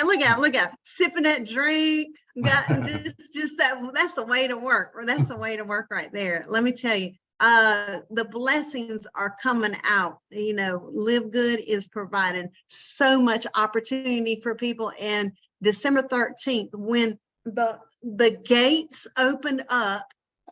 look out, sipping that drink. Got just that's the way to work. That's the way to work right there. Let me tell you, the blessings are coming out. You know, LiveGood is providing so much opportunity for people. And December 13th, when the gates opened up,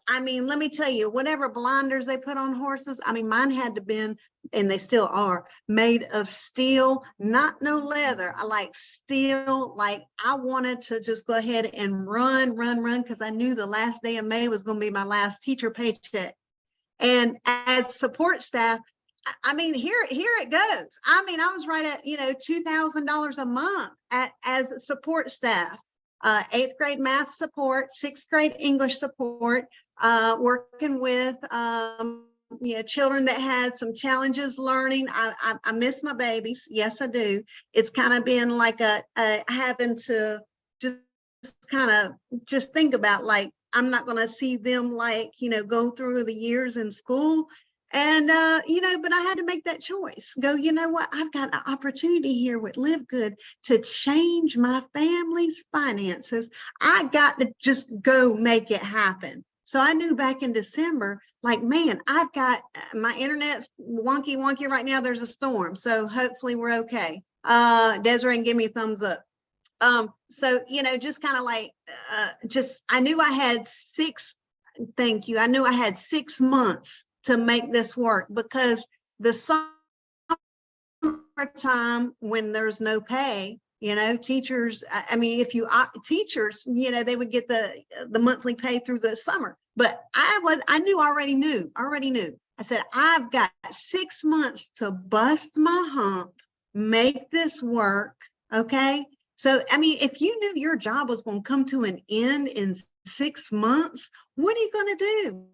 I mean, let me tell you, whatever blinders they put on horses, I mean, mine had to been, and they still are, made of steel, not no leather. I like steel. Like, I wanted to just go ahead and run, because I knew the last day of May was going to be my last teacher paycheck. And as support staff, I mean, here it goes. I mean, I was right at, $2,000 a month as support staff. 8th grade math support, 6th grade English support, working with children that had some challenges learning. I miss my babies. Yes, I do. It's kind of been like a having to just think about, like, I'm not going to see them, like, go through the years in school. And, but I had to make that choice. Go, you know what? I've got an opportunity here with LiveGood to change my family's finances. I got to just go make it happen. So I knew back in December, like, man, I've got my internet's wonky right now. There's a storm. So hopefully we're okay. Desiree, give me a thumbs up. So, just kind of like, I knew I had 6 months to make this work, because the summertime, when there's no pay, teachers, I mean, teachers, they would get the monthly pay through the summer. But I already knew. I said, I've got 6 months to bust my hump, make this work. Okay. So, I mean, if you knew your job was going to come to an end in 6 months, what are you going to do?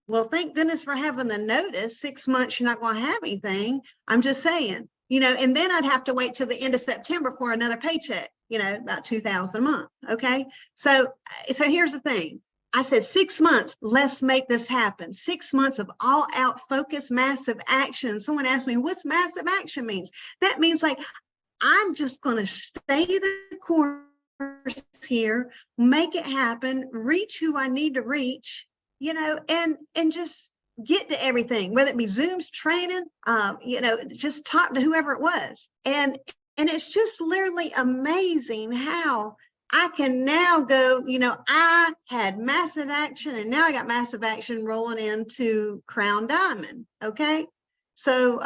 Well, thank goodness for having the notice. 6 months, you're not going to have anything. I'm just saying, and then I'd have to wait till the end of September for another paycheck, about $2,000 a month. Okay. So here's the thing. I said, 6 months, let's make this happen. 6 months of all out focus, massive action. Someone asked me, what's massive action means? That means, like, I'm just going to stay the course here, make it happen, reach who I need to reach, and just get to everything, whether it be Zoom's training, just talk to whoever it was. And it's just literally amazing how I can now go, I had massive action, and now I got massive action rolling into Crown Diamond. Okay. So,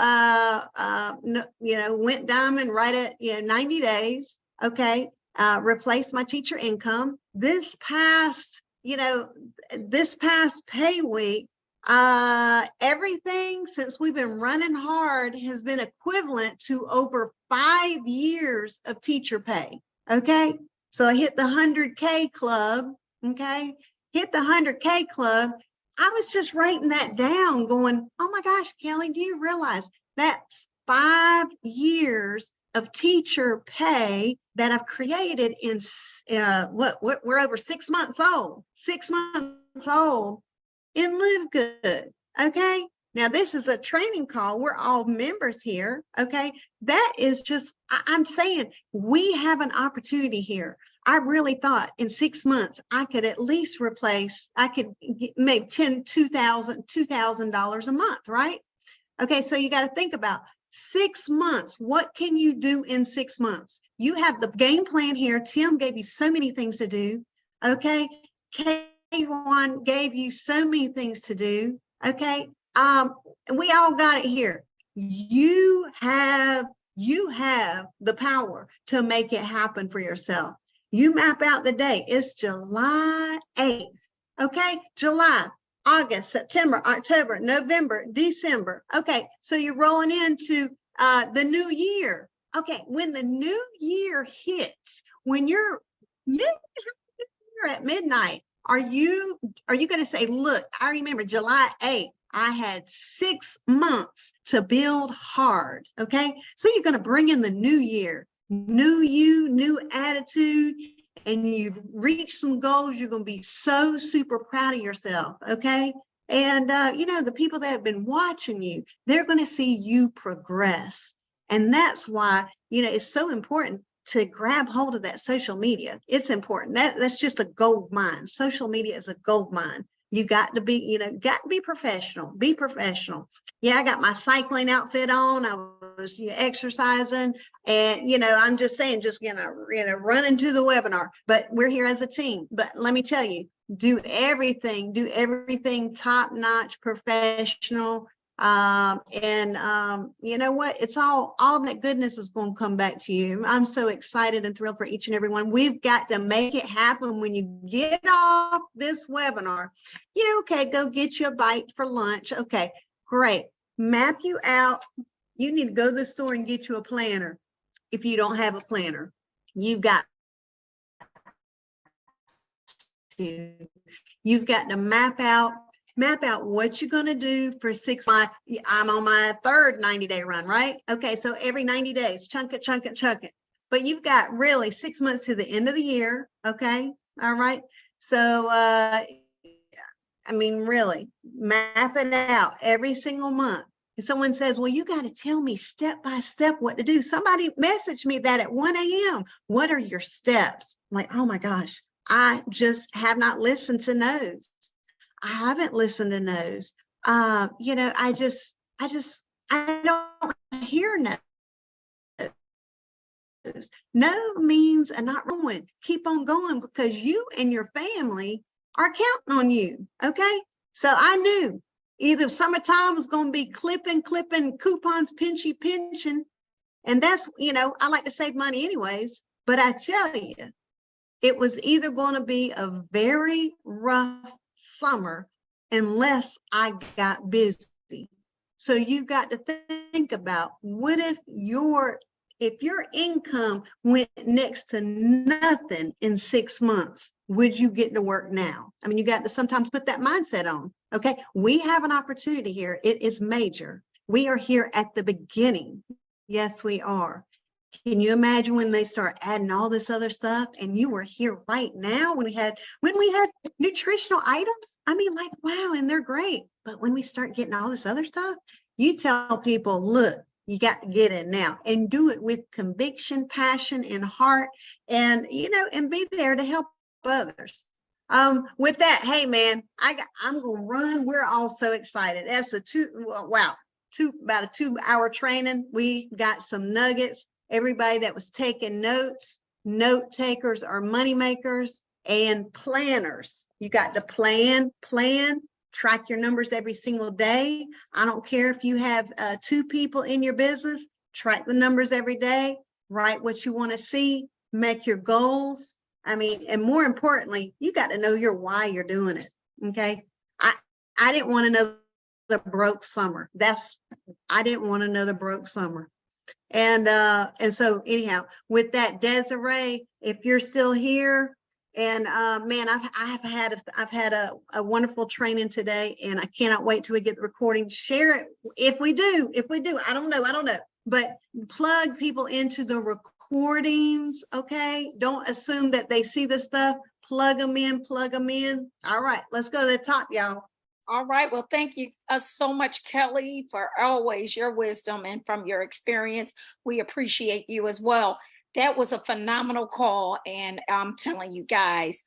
went diamond right at, 90 days. Okay. Replaced my teacher income. This past pay week, everything since we've been running hard has been equivalent to over 5 years of teacher pay. Okay. So I hit the 100K club. Okay. Hit the 100K club. I was just writing that down going, oh my gosh, Kelly, do you realize that's 5 years of teacher pay that I've created in we're over 6 months old, 6 months old in LiveGood. Okay. Now this is a training call. We're all members here. Okay. That is just, I'm saying we have an opportunity here. I really thought in 6 months, I could at least I could make $2,000 a month, right? Okay, so you got to think about 6 months. What can you do in 6 months? You have the game plan here. Tim gave you so many things to do. Okay, K1 gave you so many things to do. Okay, we all got it here. You have the power to make it happen for yourself. You map out the day. It's July 8th. Okay, July, August, September, October, November, December. Okay, so you're rolling into the new year. Okay, when the new year hits, when you're at midnight, are you going to say, look, I remember July 8th, I had 6 months to build hard. Okay, so you're going to bring in the new year. New you, new attitude. and you've reached some goals, you're going to be so super proud of yourself. Okay. And, you know, the people that have been watching you, they're going to see you progress. And that's why, you know, it's so important to grab hold of that social media. It's important. That's just a gold mine. Social media is a gold mine. You got to be, you know, got to be professional. Be professional. Yeah, I got my cycling outfit on. I was exercising, and you know, I'm just saying, just run into the webinar. But we're here as a team. But let me tell you, do everything top notch, professional. You know what? It's all that goodness is going to come back to you. I'm so excited and thrilled for each and every one. We've got to make it happen. When you get off this webinar, you know, okay, go get you a bite for lunch. Okay, great. Map you out. You need to go to the store and get you a planner. If you don't have a planner, you've got to map out what you're going to do for 6 months. I'm on my third 90-day run, right? Okay, so every 90 days, chunk it. But you've got really 6 months to the end of the year, okay? All right. So, I mean, really, map it out every single month. If someone says, well, you got to tell me step by step what to do. Somebody messaged me that at 1 a.m. What are your steps? I'm like, oh my gosh, I just have not listened to those. I haven't listened to those. You know, I don't hear no. No means a not ruin. Keep on going, because you and your family are counting on you. Okay. So I knew either summertime was going to be clipping coupons, pinching. And that's, you know, I like to save money anyways, but I tell you, it was either going to be a very rough summer unless I got busy. So you got to think about, what if your income went next to nothing in 6 months? Would you get to work now? I mean, you got to sometimes put that mindset on. Okay, we have an opportunity here. It is major. We are here at the beginning. Yes, we are. Can you imagine when they start adding all this other stuff, and you were here right now when we had nutritional items? I mean, like, wow, and they're great. But when we start getting all this other stuff, you tell people, look, you got to get in now, and do it with conviction, passion, and heart, and, you know, and be there to help others. With that, hey man, I'm gonna run. We're all so excited. That's about a 2-hour training. We got some nuggets. Everybody that was taking notes, note takers are money makers and planners. You got to plan, track your numbers every single day. I don't care if you have 2 people in your business, track the numbers every day, write what you want to see, make your goals. I mean, and more importantly, you got to know your why you're doing it. Okay. I didn't want another broke summer. I didn't want another broke summer. And so anyhow, with that, Desiree, if you're still here, and man, I've had a wonderful training today, and I cannot wait till we get the recording. Share it if we do. I don't know, but plug people into the recordings. Okay, don't assume that they see the stuff. Plug them in. All right, let's go to the top, y'all. All right. Well, thank you so much, Kelly, for always your wisdom and from your experience. We appreciate you as well. That was a phenomenal call. And I'm telling you guys,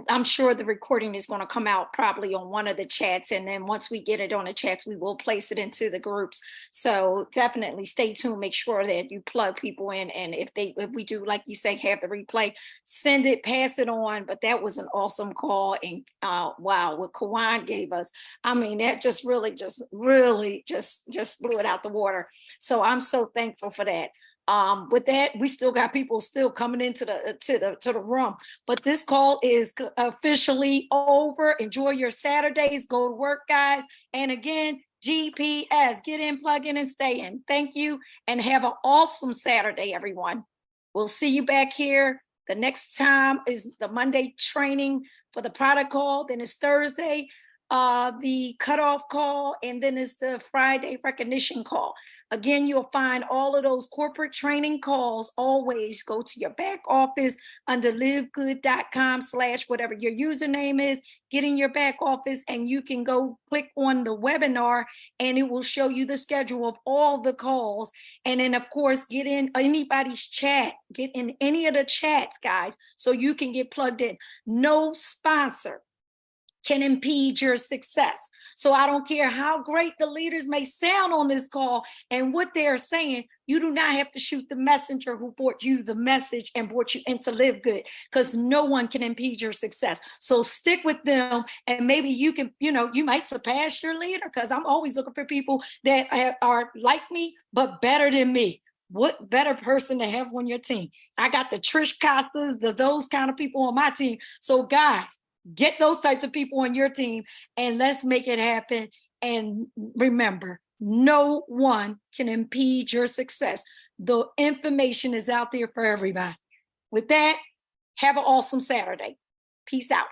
I'm sure the recording is going to come out probably on one of the chats. And then once we get it on the chats, we will place it into the groups. So definitely stay tuned. Make sure that you plug people in. And if we do, like you say, have the replay, send it, pass it on. But that was an awesome call. And wow, what Kawan gave us, I mean, that just really just blew it out the water. So I'm so thankful for that. With that, we still got people still coming into the room, but this call is officially over. Enjoy your Saturdays. Go to work, guys. And again, GPS, get in, plug in, and stay in. Thank you, and have an awesome Saturday, everyone. We'll see you back here. The next time is the Monday training for the product call. Then it's Thursday, the cutoff call, and then it's the Friday recognition call. Again, you'll find all of those corporate training calls. Always go to your back office under livegood.com/whatever your username is. Get in your back office and you can go click on the webinar and it will show you the schedule of all the calls. And then, of course, get in anybody's chat. Get in any of the chats, guys, so you can get plugged in. No sponsor can impede your success. So I don't care how great the leaders may sound on this call and what they're saying, you do not have to shoot the messenger who brought you the message and brought you into Live Good, because no one can impede your success. So stick with them, and maybe you can, you might surpass your leader, because I'm always looking for people that are like me, but better than me. What better person to have on your team? I got the Trish Costas, those kind of people on my team. So guys, get those types of people on your team and let's make it happen. And remember, no one can impede your success. The information is out there for everybody. With that, have an awesome Saturday. Peace out.